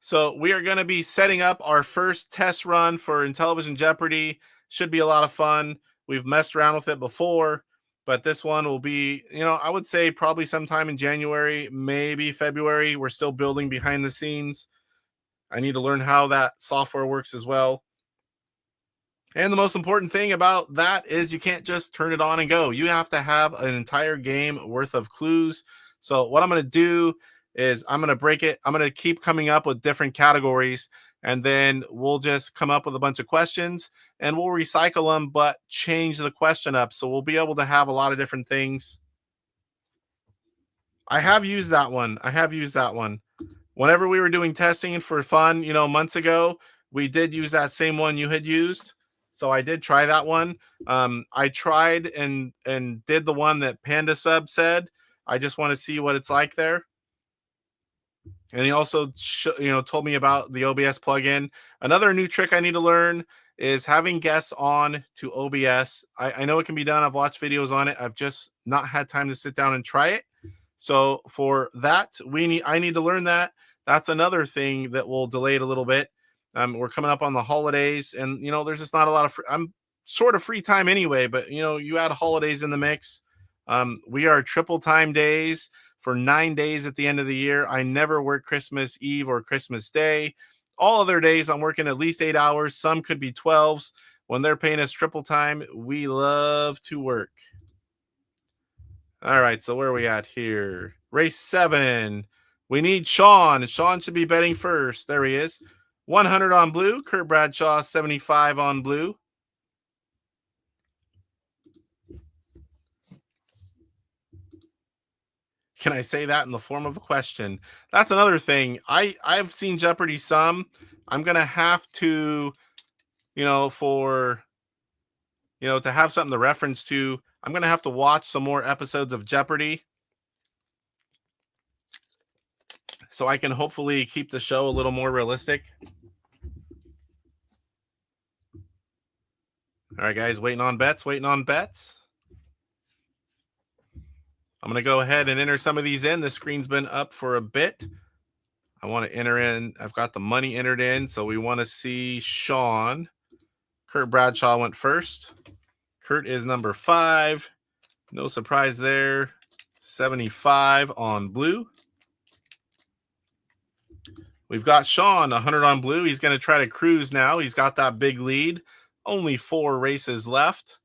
So we are going to be setting up our first test run for Intellivision Jeopardy. Should be a lot of fun. We've messed around with it before, but this one will be, I would say probably sometime in January, maybe February. We're still building behind the scenes. I need to learn how that software works as well. And the most important thing about that is you can't just turn it on and go. You have to have an entire game worth of clues. So what I'm going to do is I'm going to break it. I'm going to keep coming up with different categories, and then we'll just come up with a bunch of questions and we'll recycle them, but change the question up. So we'll be able to have a lot of different things. I have used that one. Whenever we were doing testing for fun, months ago, we did use that same one you had used. So I did try that one. I tried and did the one that PandaSub said. I just want to see what it's like there. And he also, told me about the OBS plugin. Another new trick I need to learn is having guests on to OBS. I know it can be done. I've watched videos on it. I've just not had time to sit down and try it. So for that, I need to learn that. That's another thing that will delay it a little bit. We're coming up on the holidays, and there's just not a lot of I'm sort of free time anyway, but you add holidays in the mix. We are triple time days for 9 days at the end of the year. I never work Christmas Eve or Christmas Day. All other days I'm working at least 8 hours. Some could be 12s. When they're paying us triple time, we love to work. All right, so where are we at here? Race 7. We need Sean. Sean should be betting first. There he is. 100 on blue. Kurt Bradshaw, 75 on blue. Can I say that in the form of a question? That's another thing. I've seen Jeopardy some. I'm going to have to, to have something to reference to, I'm going to have to watch some more episodes of Jeopardy so I can hopefully keep the show a little more realistic. All right, guys, waiting on bets. I'm going to go ahead and enter some of these in. The screen's been up for a bit. I want to enter in. I've got the money entered in, so we want to see Sean. Kurt Bradshaw went first. Kurt is number 5. No surprise there. 75 on blue. We've got Sean, 100 on blue. He's going to try to cruise now. He's got that big lead. Only 4 races left.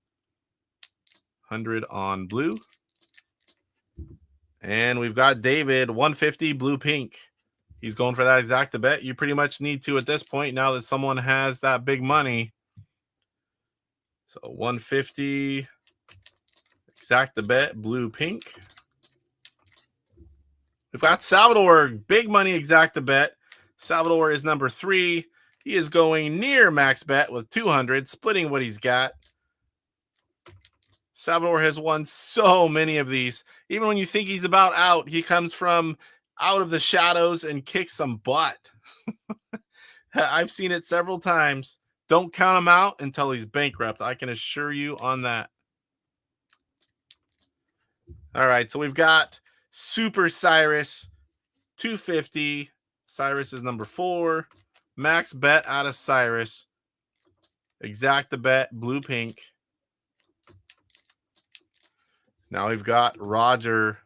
100 on blue. And we've got David, 150 blue pink. He's going for that exact bet. You pretty much need to at this point now that someone has that big money. So 150 exact bet, blue pink. We've got Salvador, big money exact bet. Salvador is number 3. He is going near max bet with 200, splitting what he's got. Salvador has won so many of these. Even when you think he's about out, he comes from out of the shadows and kicks some butt. I've seen it several times. Don't count him out until he's bankrupt. I can assure you on that. All right, so we've got Super Cyrus, 250. Cyrus is number 4. Max bet out of Cyrus. Exact bet, blue pink. Now we've got Roger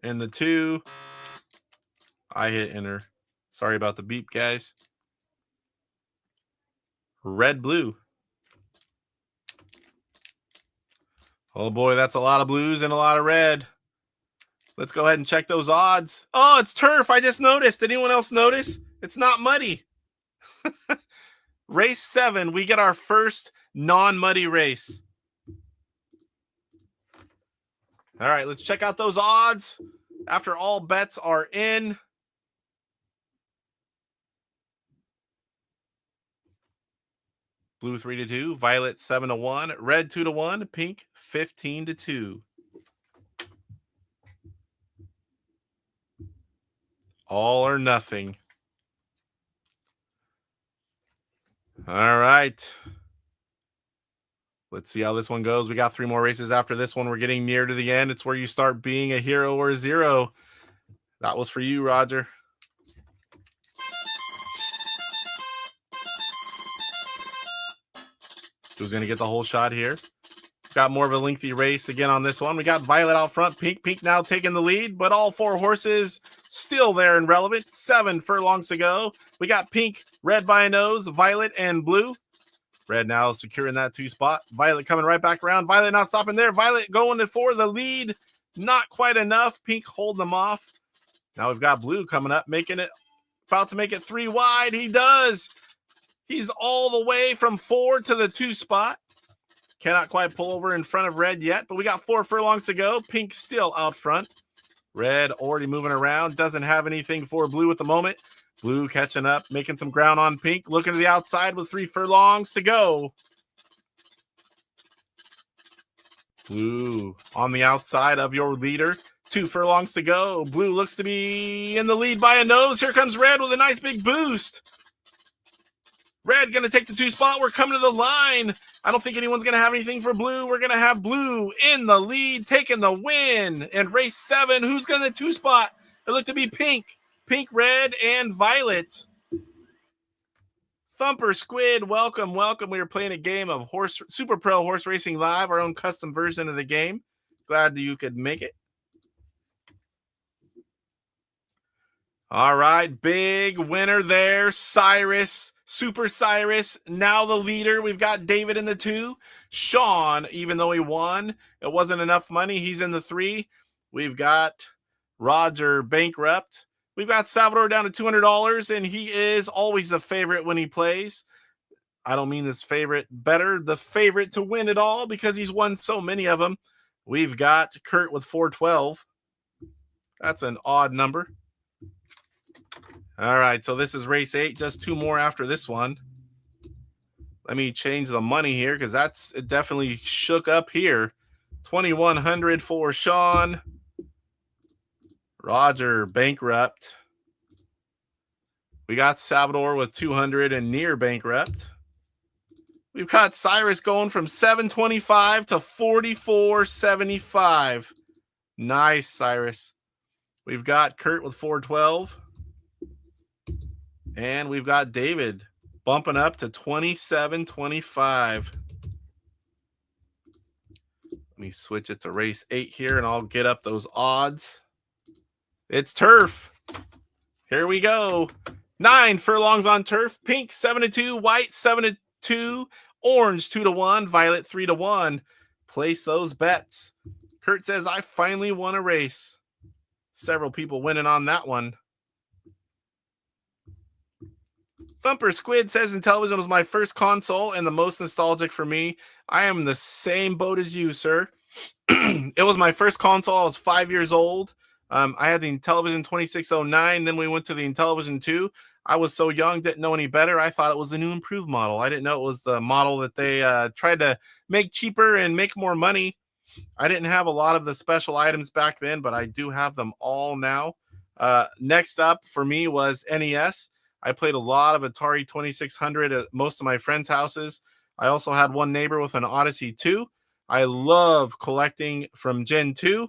in the 2. I hit enter. Sorry about the beep, guys. Red blue. Oh boy, that's a lot of blues and a lot of red. Let's go ahead and check those odds. Oh, it's turf. I just noticed. Did anyone else notice? It's not muddy. Race 7, we get our first non-muddy race. All right, let's check out those odds after all bets are in. Blue 3-2, violet 7-1, red 2-1, pink 15-2. All or nothing. All right. Let's see how this one goes. We got 3 more races after this one. We're getting near to the end. It's where you start being a hero or a zero. That was for you, Roger. Who's going to get the whole shot here? Got more of a lengthy race again on this one. We got violet out front. Pink now taking the lead, but all 4 horses still there and relevant. 7 furlongs to go. We got pink, red by a nose, violet, and blue. Red now securing that 2 spot. Violet coming right back around. Violet not stopping there. Violet going for the lead. Not quite enough. Pink holding them off. Now we've got blue coming up, making it, about to make it 3 wide. He does. He's all the way from 4 to the 2 spot. Cannot quite pull over in front of red yet, but we got 4 furlongs to go. Pink still out front. Red already moving around. Doesn't have anything for blue at the moment. Blue catching up, making some ground on pink. Looking to the outside with 3 furlongs to go. Blue on the outside of your leader. 2 furlongs to go. Blue looks to be in the lead by a nose. Here comes red with a nice big boost. Red going to take the 2 spot. We're coming to the line. I don't think anyone's going to have anything for blue. We're going to have blue in the lead, taking the win. And race 7, who's going to the 2 spot? It looked to be pink. Pink, red, and violet. Thumper Squid, welcome, welcome. We are playing a game of Super Pro Horse Racing Live, our own custom version of the game. Glad that you could make it. All right, big winner there, Cyrus, Super Cyrus, now the leader. We've got David in the 2. Sean, even though he won, it wasn't enough money. He's in the 3. We've got Roger bankrupt. We've got Salvador down to $200, and he is always the favorite when he plays. I don't mean this favorite better, the favorite to win it all because he's won so many of them. We've got Kurt with 412. That's an odd number. All right, so this is race 8, just 2 more after this one. Let me change the money here because it definitely shook up here. 2,100 for Sean. Roger bankrupt. We got Salvador with 200 and near bankrupt. We've got Cyrus going from 725 to 44.75. Nice, Cyrus. We've got Kurt with 412. And we've got David bumping up to 27.25. Let me switch it to race 8 here, and I'll get up those odds. It's turf. Here we go. 9 furlongs on turf. Pink 7-2, white 7-2, orange 2-1, violet 3-1. Place those bets. Kurt says, I finally won a race. Several people winning on that one. Thumper Squid says Intellivision was my first console and the most nostalgic for me. I am in the same boat as you, sir. It was my first console. I was 5 years old. I had the Intellivision 2609. Then we went to the Intellivision 2. I was so young, didn't know any better. I thought it was the new improved model. I didn't know it was the model that they tried to make cheaper and make more money. I didn't have a lot of the special items back then, but I do have them all now. Next up for me was NES. I played a lot of Atari 2600 at most of my friends' houses. I also had one neighbor with an Odyssey 2. I love collecting from Gen 2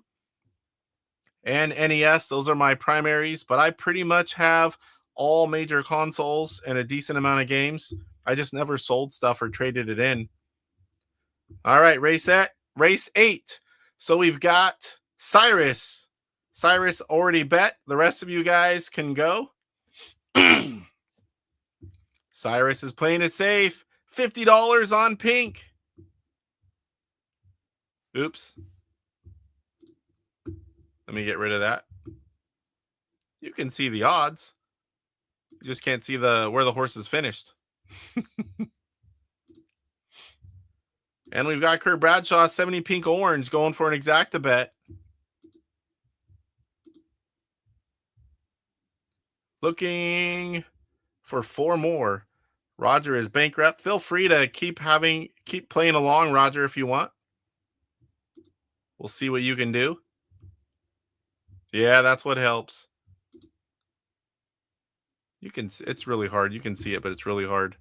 and NES. Those are my primaries, but I pretty much have all major consoles and a decent amount of games. I just never sold stuff or traded it in. All right, race 8. So we've got Cyrus. Cyrus already bet. The rest of you guys can go. Cyrus is playing it safe. $50 on pink. Oops. Let me get rid of that. You can see the odds. You just can't see where the horse is finished. And we've got Kurt Bradshaw, 70 pink orange, going for an exacta bet. Looking for 4 more. Roger is bankrupt. Feel free to keep playing along, Roger, if you want. We'll see what you can do. Yeah, that's what helps. It's really hard. You can see it, but it's really hard.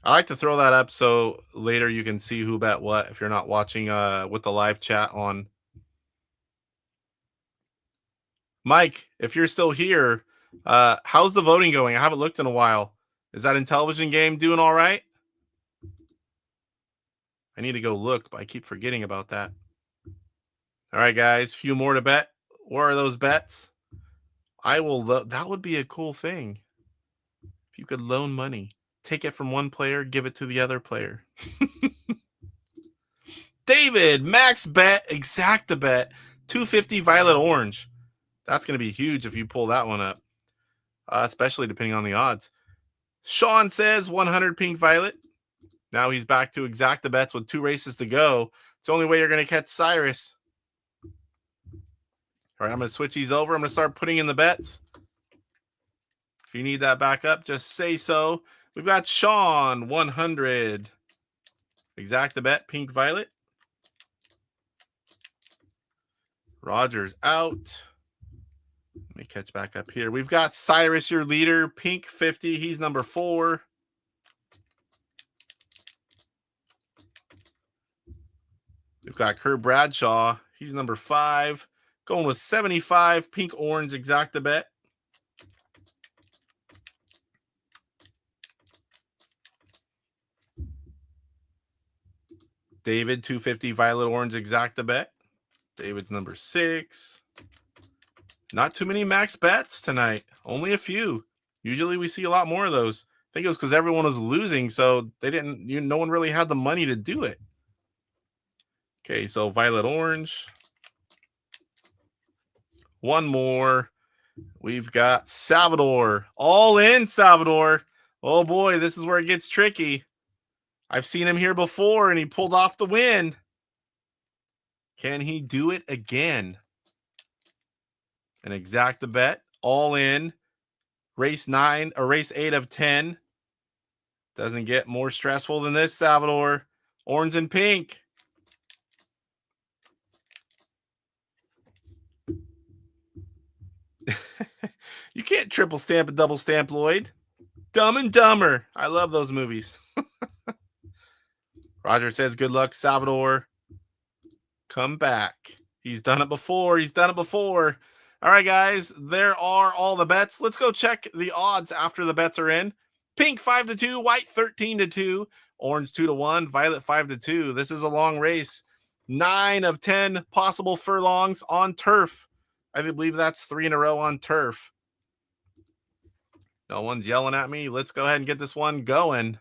I like to throw that up so later you can see who bet what if you're not watching with the live chat on. Mike, if you're still here, how's the voting going? I haven't looked in a while. Is that Intellivision game doing all right? I need to go look, but I keep forgetting about that. All right, guys, few more to bet. Where are those bets? I will. That would be a cool thing. If you could loan money, take it from one player, give it to the other player. David, max bet, exacta bet, 250 violet orange. That's going to be huge if you pull that one up, especially depending on the odds. Sean says 100 pink violet. Now he's back to exacta bets with 2 races to go. It's the only way you're going to catch Cyrus. All right, I'm going to switch these over. I'm going to start putting in the bets. If you need that back up, just say so. We've got Sean, 100. Exacta bet, pink violet. Roger's out. Let me catch back up here. We've got Cyrus, your leader, pink 50. He's number 4. We've got Kurt Bradshaw. He's number 5. Going with 75, pink orange exacta bet. David, 250 violet orange exacta bet. David's number 6. Not too many max bets tonight. Only a few. Usually we see a lot more of those. I think it was because everyone was losing, so no one really had the money to do it. Okay, so violet orange. One more. We've got Salvador. All in, Salvador. Oh boy, this is where it gets tricky. I've seen him here before, and he pulled off the win. Can he do it again? An exacta bet. All in. Race 8 of 10. Doesn't get more stressful than this, Salvador. Orange and pink. You can't triple stamp and double stamp, Lloyd. Dumb and Dumber. I love those movies. Roger says, good luck, Salvador. Come back. He's done it before. All right, guys. There are all the bets. Let's go check the odds after the bets are in. Pink 5-2, white 13-2, orange 2-1, violet 5-2. This is a long race. 9 of 10 possible furlongs on turf. I believe that's 3 in a row on turf. No one's yelling at me. Let's go ahead and get this one going.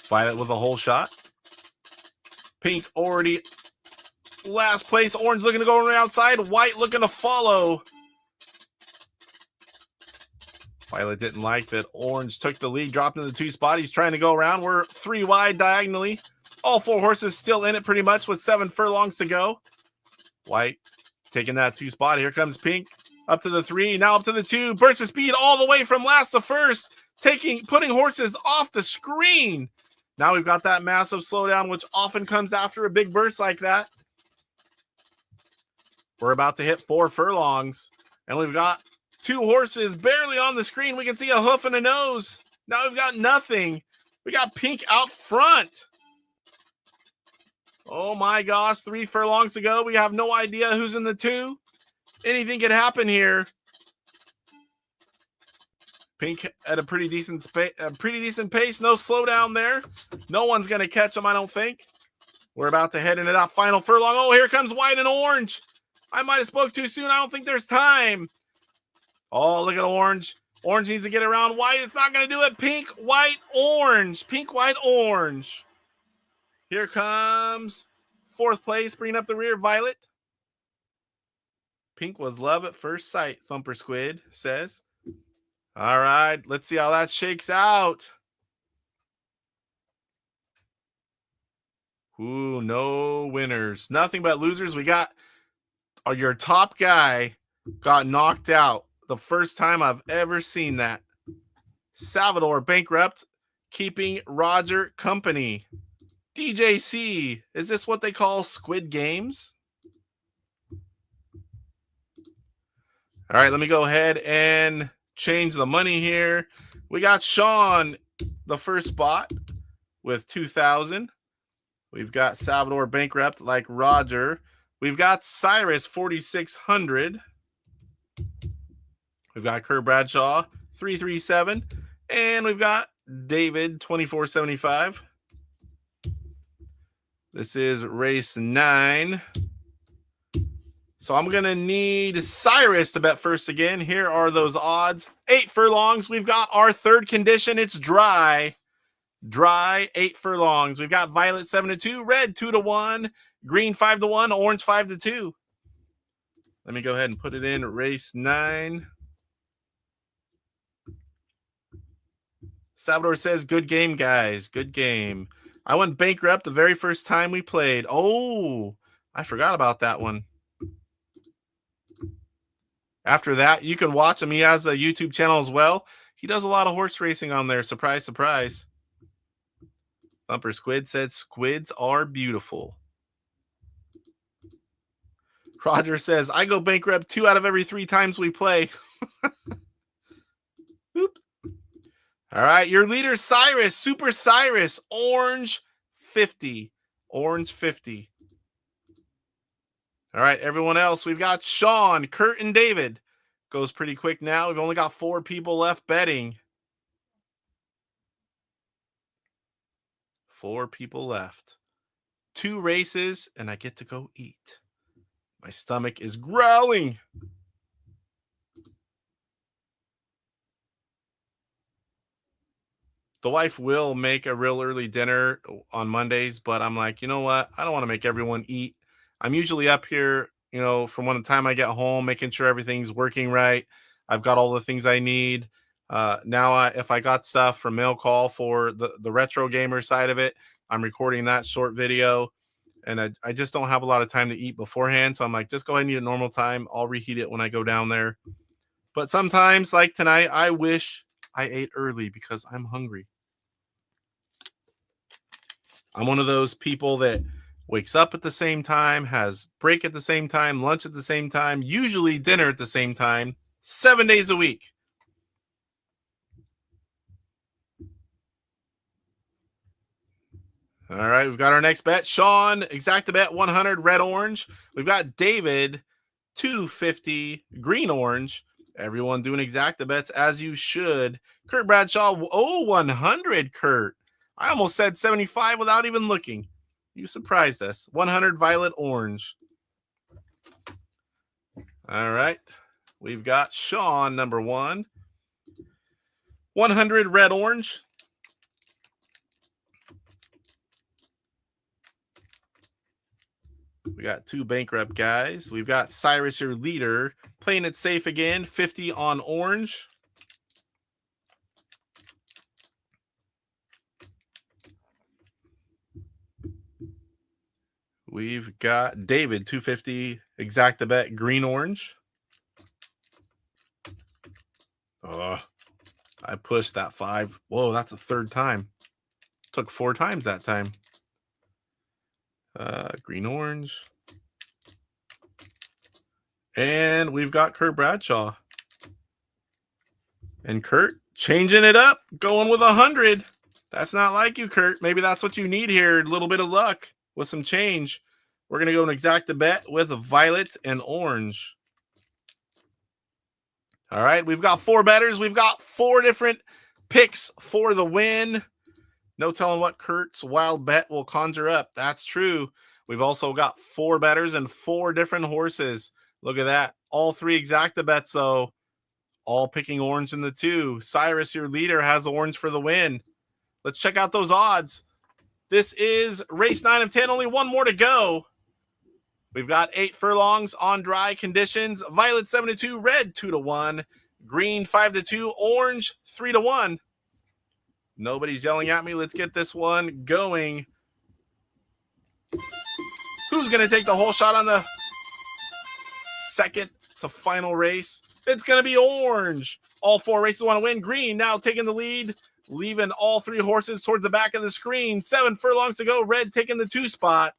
Violet with a whole shot. Pink already last place. Orange looking to go on the outside. White looking to follow. Violet didn't like that. Orange took the lead, dropped into the 2 spot. He's trying to go around. We're 3 wide diagonally. All 4 horses still in it pretty much with 7 furlongs to go. White taking that 2 spot. Here comes Pink. Up to the 3, now up to the 2. Burst of speed all the way from last to first. Putting horses off the screen. Now we've got that massive slowdown, which often comes after a big burst like that. We're about to hit 4 furlongs. And we've got 2 horses barely on the screen. We can see a hoof and a nose. Now we've got nothing. We got Pink out front. Oh my gosh, 3 furlongs to go. We have no idea who's in the 2. Anything could happen here. Pink at a pretty decent pace. No slowdown there. No one's going to catch him, I don't think. We're about to head into that final furlong. Oh, here comes white and orange. I might have spoke too soon. I don't think there's time. Oh, look at orange. Orange needs to get around white. It's not going to do it. Pink, white, orange. Pink, white, orange. Here comes fourth place, bringing up the rear, Violet. Pink was love at first sight, Thumper Squid says. All right, let's see how that shakes out. Ooh, no winners. Nothing but losers. We got your top guy got knocked out. The first time I've ever seen that. Salvador bankrupt, keeping Roger company. DJC, is this what they call Squid Games? All right, let me go ahead and change the money here. We got Sean, the first spot with 2,000. We've got Salvador bankrupt like Roger. We've got Cyrus 4,600. We've got Kerr Bradshaw 337, and we've got David 2475. This is race 9. So I'm going to need Cyrus to bet first again. Here are those odds. 8 furlongs. We've got our third condition. It's dry. Dry, 8 furlongs. We've got Violet 7-2, Red 2-1, Green 5-1, Orange 5-2. Let me go ahead and put it in race 9. Salvador says, good game, guys. Good game. I went bankrupt the very first time we played. Oh, I forgot about that one. After that, you can watch him. He has a YouTube channel as well. He does a lot of horse racing on there. Surprise, surprise. Thumper Squid said, squids are beautiful. Roger says, I go bankrupt 2 out of every 3 times we play. Oop. All right, your leader, Cyrus, Super Cyrus, Orange 50. Orange 50. All right, everyone else, we've got Sean, Kurt, and David. Goes pretty quick now. We've only got 4 people left betting. 4 people left. 2 races, and I get to go eat. My stomach is growling. The wife will make a real early dinner on Mondays, but I'm like, you know what? I don't want to make everyone eat. I'm usually up here, you know, from when the time I get home, making sure everything's working right. I've got all the things I need. Now, if I got stuff from Mail Call for the retro gamer side of it, I'm recording that short video, and I just don't have a lot of time to eat beforehand. So I'm like, just go ahead and eat at normal time. I'll reheat it when I go down there. But sometimes, like tonight, I wish I ate early because I'm hungry. I'm one of those people that wakes up at the same time, has break at the same time, lunch at the same time, usually dinner at the same time, 7 days a week. All right, we've got our next bet. Sean, exacta bet 100, red orange. We've got David, 250, green orange. Everyone doing exacta bets as you should. Kurt Bradshaw, 100, Kurt. I almost said 75 without even looking. You surprised us. 100 violet orange. All right. We've got Sean, number 1. 100 red orange. We got 2 bankrupt guys. We've got Cyrus, your leader, playing it safe again. 50 on orange. We've got David, 250, exacta bet, green orange. Oh, I pushed that 5. Whoa, that's a 3rd time. Took 4 times that time. Green orange. And we've got Kurt Bradshaw. And Kurt changing it up, going with 100. That's not like you, Kurt. Maybe that's what you need here. A little bit of luck with some change. We're going to go an exacta bet with violet and orange. All right, we've got 4 bettors. We've got 4 different picks for the win. No telling what Kurt's wild bet will conjure up. That's true. We've also got 4 bettors and 4 different horses. Look at that. All 3 exacta bets, though. All picking orange in the 2. Cyrus, your leader, has orange for the win. Let's check out those odds. This is race 9 of 10. Only one more to go. We've got 8 furlongs on dry conditions. Violet 7-2, red 2-1, green 5-2, orange 3-1. Nobody's yelling at me. Let's get this one going. Who's going to take the whole shot on the second to final race? It's going to be orange. All 4 races want to win. Green now taking the lead, leaving all 3 horses towards the back of the screen. 7 furlongs to go. Red taking the 2 spot.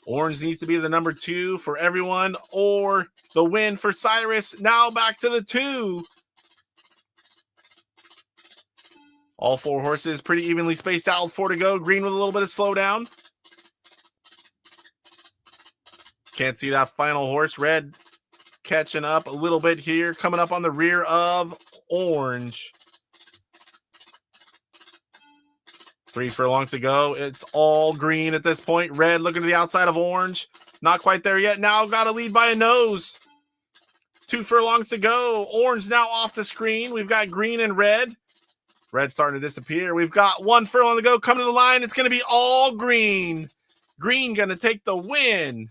Orange needs to be the number 2 for everyone, or the win for Cyrus. Now back to the 2. All 4 horses pretty evenly spaced out. 4 to go. Green with a little bit of slowdown. Can't see that final horse. Red catching up a little bit here, coming up on the rear of orange. 3 furlongs to go. It's all green at this point. Red looking to the outside of orange. Not quite there yet. Now got a lead by a nose. 2 furlongs to go. Orange now off the screen. We've got green and red. Red starting to disappear. We've got 1 furlong to go. Coming to the line. It's going to be all green. Green going to take the win.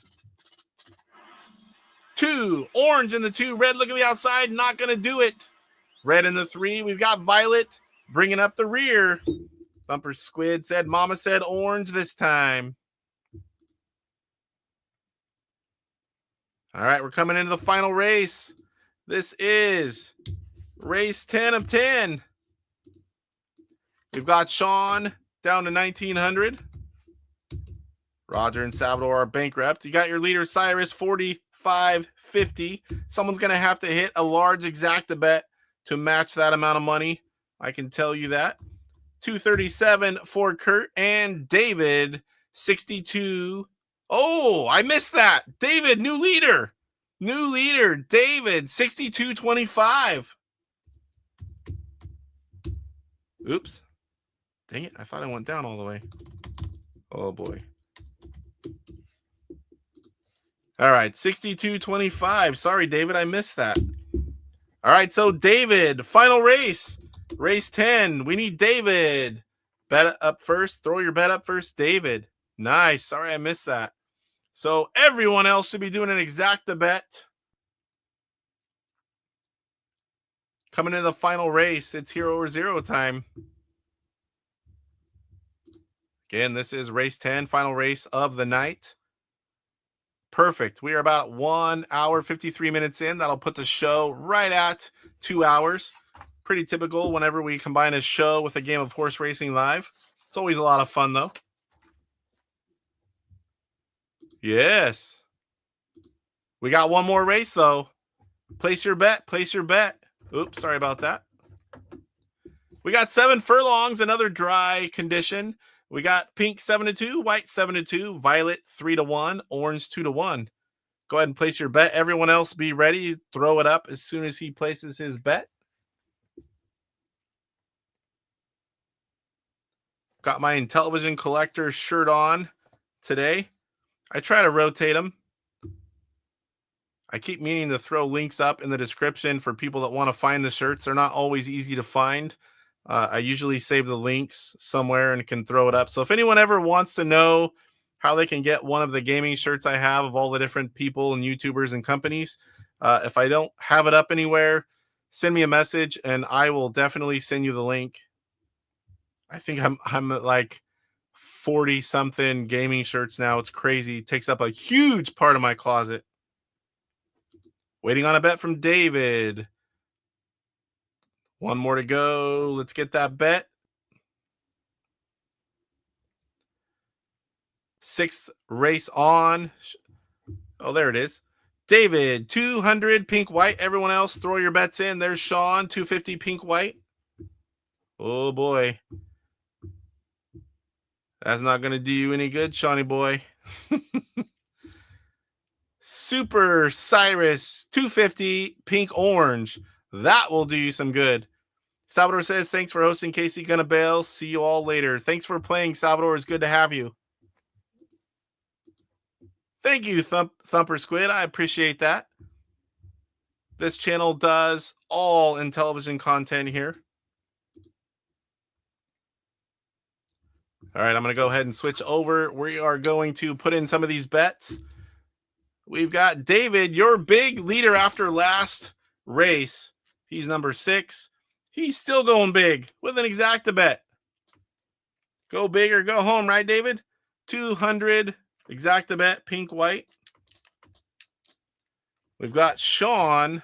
2. Orange in the 2. Red looking to the outside. Not going to do it. Red in the 3. We've got Violet bringing up the rear. Thumper Squid said, Mama said orange this time. All right, we're coming into the final race. This is race 10 of 10. We've got Sean down to 1900. Roger and Salvador are bankrupt. You got your leader, Cyrus, 45.50. Someone's going to have to hit a large exacta bet to match that amount of money. I can tell you that. 237 for Kurt and David, 62. Oh, I missed that. David, new leader. New leader, David, 62.25. Oops. Dang it. I thought I went down all the way. Oh, boy. All right, 62.25. Sorry, David, I missed that. All right, so David, final race. Race 10. We need David. Bet up first. Throw your bet up first, David. Nice. Sorry, I missed that. So everyone else should be doing an exacta bet. Coming into the final race, it's hero or zero time. Again, this is race 10, final race of the night. Perfect. We are about 1 hour, 53 minutes in. That'll put the show right at 2 hours. Pretty typical whenever we combine a show with a game of horse racing live. It's always a lot of fun, though. Yes. We got one more race, though. Place your bet. Place your bet. Oops, sorry about that. We got 7 furlongs, another dry condition. We got pink 7-2, white 7-2, violet 3-1, orange 2-1. Go ahead and place your bet. Everyone else be ready. Throw it up as soon as he places his bet. Got my Intellivision collector shirt on today. I try to rotate them. I keep meaning to throw links up in the description for people that want to find the shirts. They're not always easy to find. I usually save the links somewhere and can throw it up. So if anyone ever wants to know how they can get one of the gaming shirts I have of all the different people and YouTubers and companies, if I don't have it up anywhere, send me a message and I will definitely send you the link. I think I'm at like 40 something gaming shirts now. It's crazy. It takes up a huge part of my closet. Waiting on a bet from David. One more to go. Let's get that bet. 6th race on. Oh, there it is. David, 200 pink white. Everyone else, throw your bets in. There's Sean, 250 pink white. Oh, boy. That's not going to do you any good, Shawnee boy. Super Cyrus, 250 pink orange. That will do you some good. Salvador says, thanks for hosting, Casey. Gonna bail. See you all later. Thanks for playing, Salvador. It's good to have you. Thank you, Thumper Squid. I appreciate that. This channel does all Intellivision content here. All right, I'm going to go ahead and switch over. We are going to put in some of these bets. We've got David, your big leader after last race. He's number 6. He's still going big with an exacta bet. Go big or go home, right, David? 200 exacta bet, pink, white. We've got Sean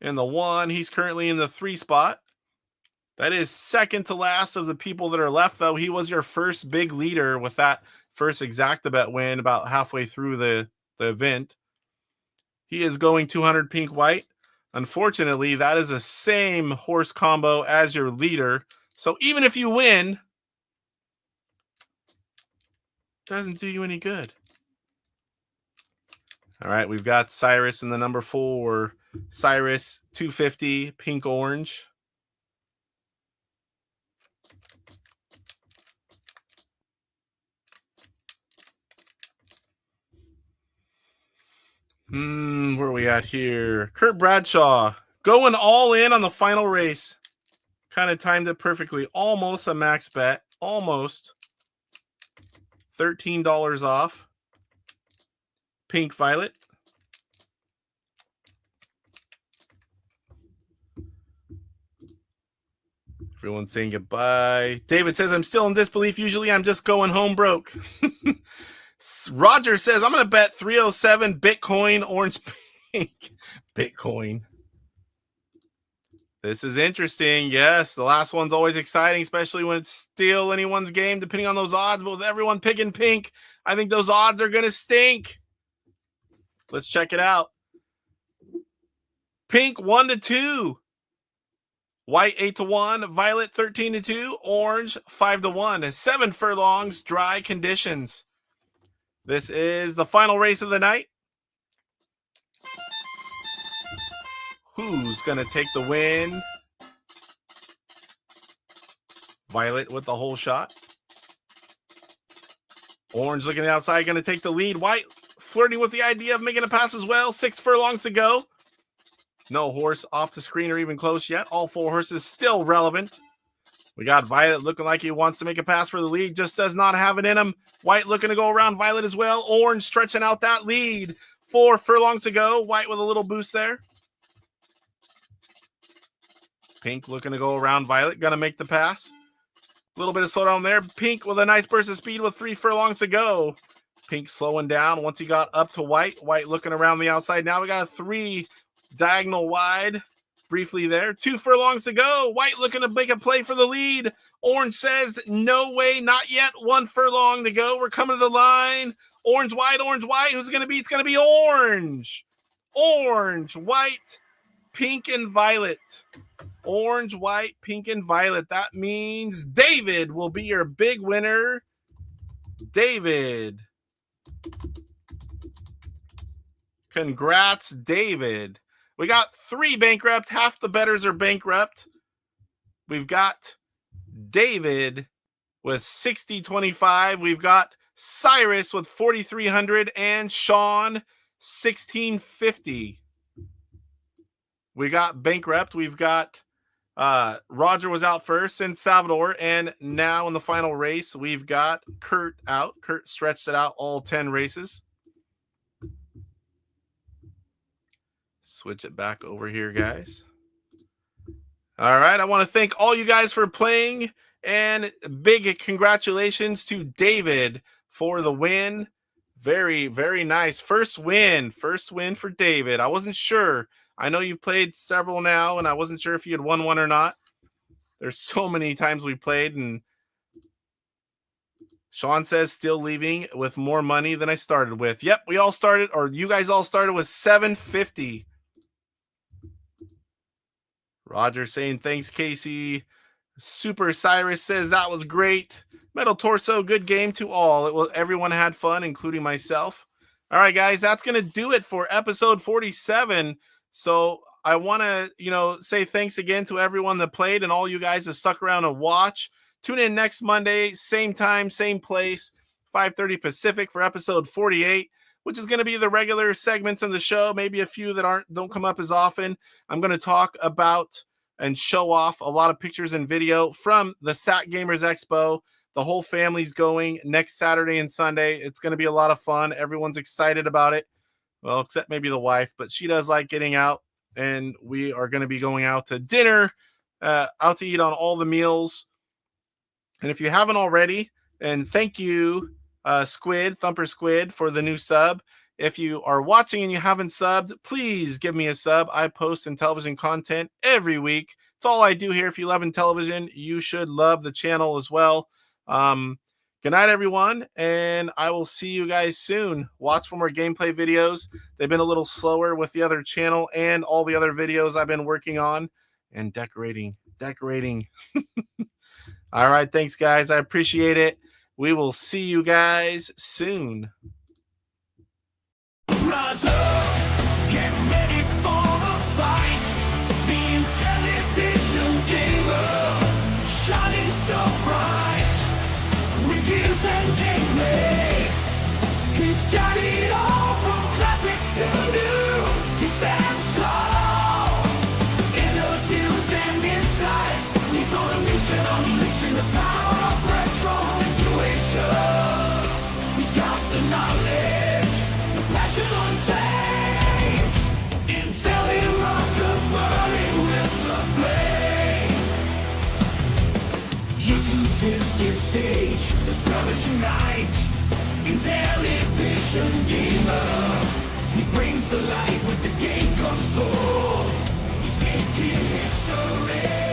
in the 1. He's currently in the 3 spot. That is second to last of the people that are left, though. He was your first big leader with that first exacta bet win about halfway through the event. He is going 200 pink, white. Unfortunately, that is the same horse combo as your leader. So even if you win, it doesn't do you any good. All right, we've got Cyrus in the number 4. Cyrus, 250, pink, orange. Where are we at here? Kurt Bradshaw going all in on the final race. Kind of timed it perfectly. Almost a max bet. Almost. $13 off. Pink, violet. Everyone's saying goodbye. David says, I'm still in disbelief. Usually I'm just going home broke. Roger says, I'm going to bet 307 Bitcoin, orange, pink. Bitcoin. This is interesting. Yes, the last one's always exciting, especially when it's still anyone's game, depending on those odds. But with everyone picking pink, I think those odds are going to stink. Let's check it out. Pink 1-2. White 8-1. Violet 13-2. Orange 5-1. 7 furlongs. Dry conditions. This is the final race of the night. Who's going to take the win? Violet with the whole shot. Orange looking outside, going to take the lead. White flirting with the idea of making a pass as well. 6 furlongs to go. No horse off the screen or even close yet. All 4 horses still relevant. We got Violet looking like he wants to make a pass for the lead. Just does not have it in him. White looking to go around Violet as well. Orange stretching out that lead. 4 furlongs to go. White with a little boost there. Pink looking to go around Violet. Going to make the pass. A little bit of slowdown there. Pink with a nice burst of speed with 3 furlongs to go. Pink slowing down once he got up to White. White looking around the outside. Now we got a 3 diagonal wide. Briefly there. 2 furlongs to go. White looking to make a play for the lead. Orange says, no way, not yet. 1 furlong to go. We're coming to the line. Orange, white, orange, white. Who's it going to be? It's going to be orange. Orange, white, pink, and violet. Orange, white, pink, and violet. That means David will be your big winner. David. Congrats, David. We got 3 bankrupt. Half the bettors are bankrupt. We've got David with 60.25. We've got Cyrus with 4,300 and Sean 1650. We got bankrupt. We've got Roger was out first and Salvador. And now in the final race, we've got Kurt out. Kurt stretched it out all 10 races. Switch it back over here, guys. All right. I want to thank all you guys for playing, and big congratulations to David for the win. Very, very nice. First win for David. I wasn't sure. I know you've played several now, and I wasn't sure if you had won one or not. There's so many times we played, and Sean says still leaving with more money than I started with. Yep, we all started, or you guys all started with 750. Roger saying thanks, Casey. Super Cyrus says that was great. Metal Torso, good game to all. Everyone had fun, including myself. All right, guys, that's going to do it for episode 47. So I want to, say thanks again to everyone that played and all you guys that stuck around and watch. Tune in next Monday, same time, same place, 5:30 Pacific for episode 48. which is going to be the regular segments in the show, maybe a few that don't come up as often. I'm going to talk about and show off a lot of pictures and video from the Sat Gamers Expo. The whole family's going next Saturday and Sunday. It's going to be a lot of fun. Everyone's excited about it. Well, except maybe the wife, but she does like getting out, and we are going to be going out to dinner, out to eat on all the meals. And if you haven't already, and thank you, Thumper Squid, for the new sub. If you are watching and you haven't subbed, please give me a sub. I post Intellivision content every week. It's all I do here. If you love Intellivision, you should love the channel as well. Good night, everyone, and I will see you guys soon. Watch for more gameplay videos. They've been a little slower with the other channel and all the other videos I've been working on and decorating. All right, thanks, guys. I appreciate it. We will see you guys soon. Rise up, get ready for the fight. The Intellivision gamer, shining so bright. Reviews and gameplay, he's got it all from classics to new. He stands tall, interviews and insights. He's on a mission, unleashing the power of retro intuition. He's got the knowledge, the passion untamed. Intellirock burning with the flame. YouTube's his stage, subscribers unite. Intellivision gamer, he brings the light with the game console. He's making history.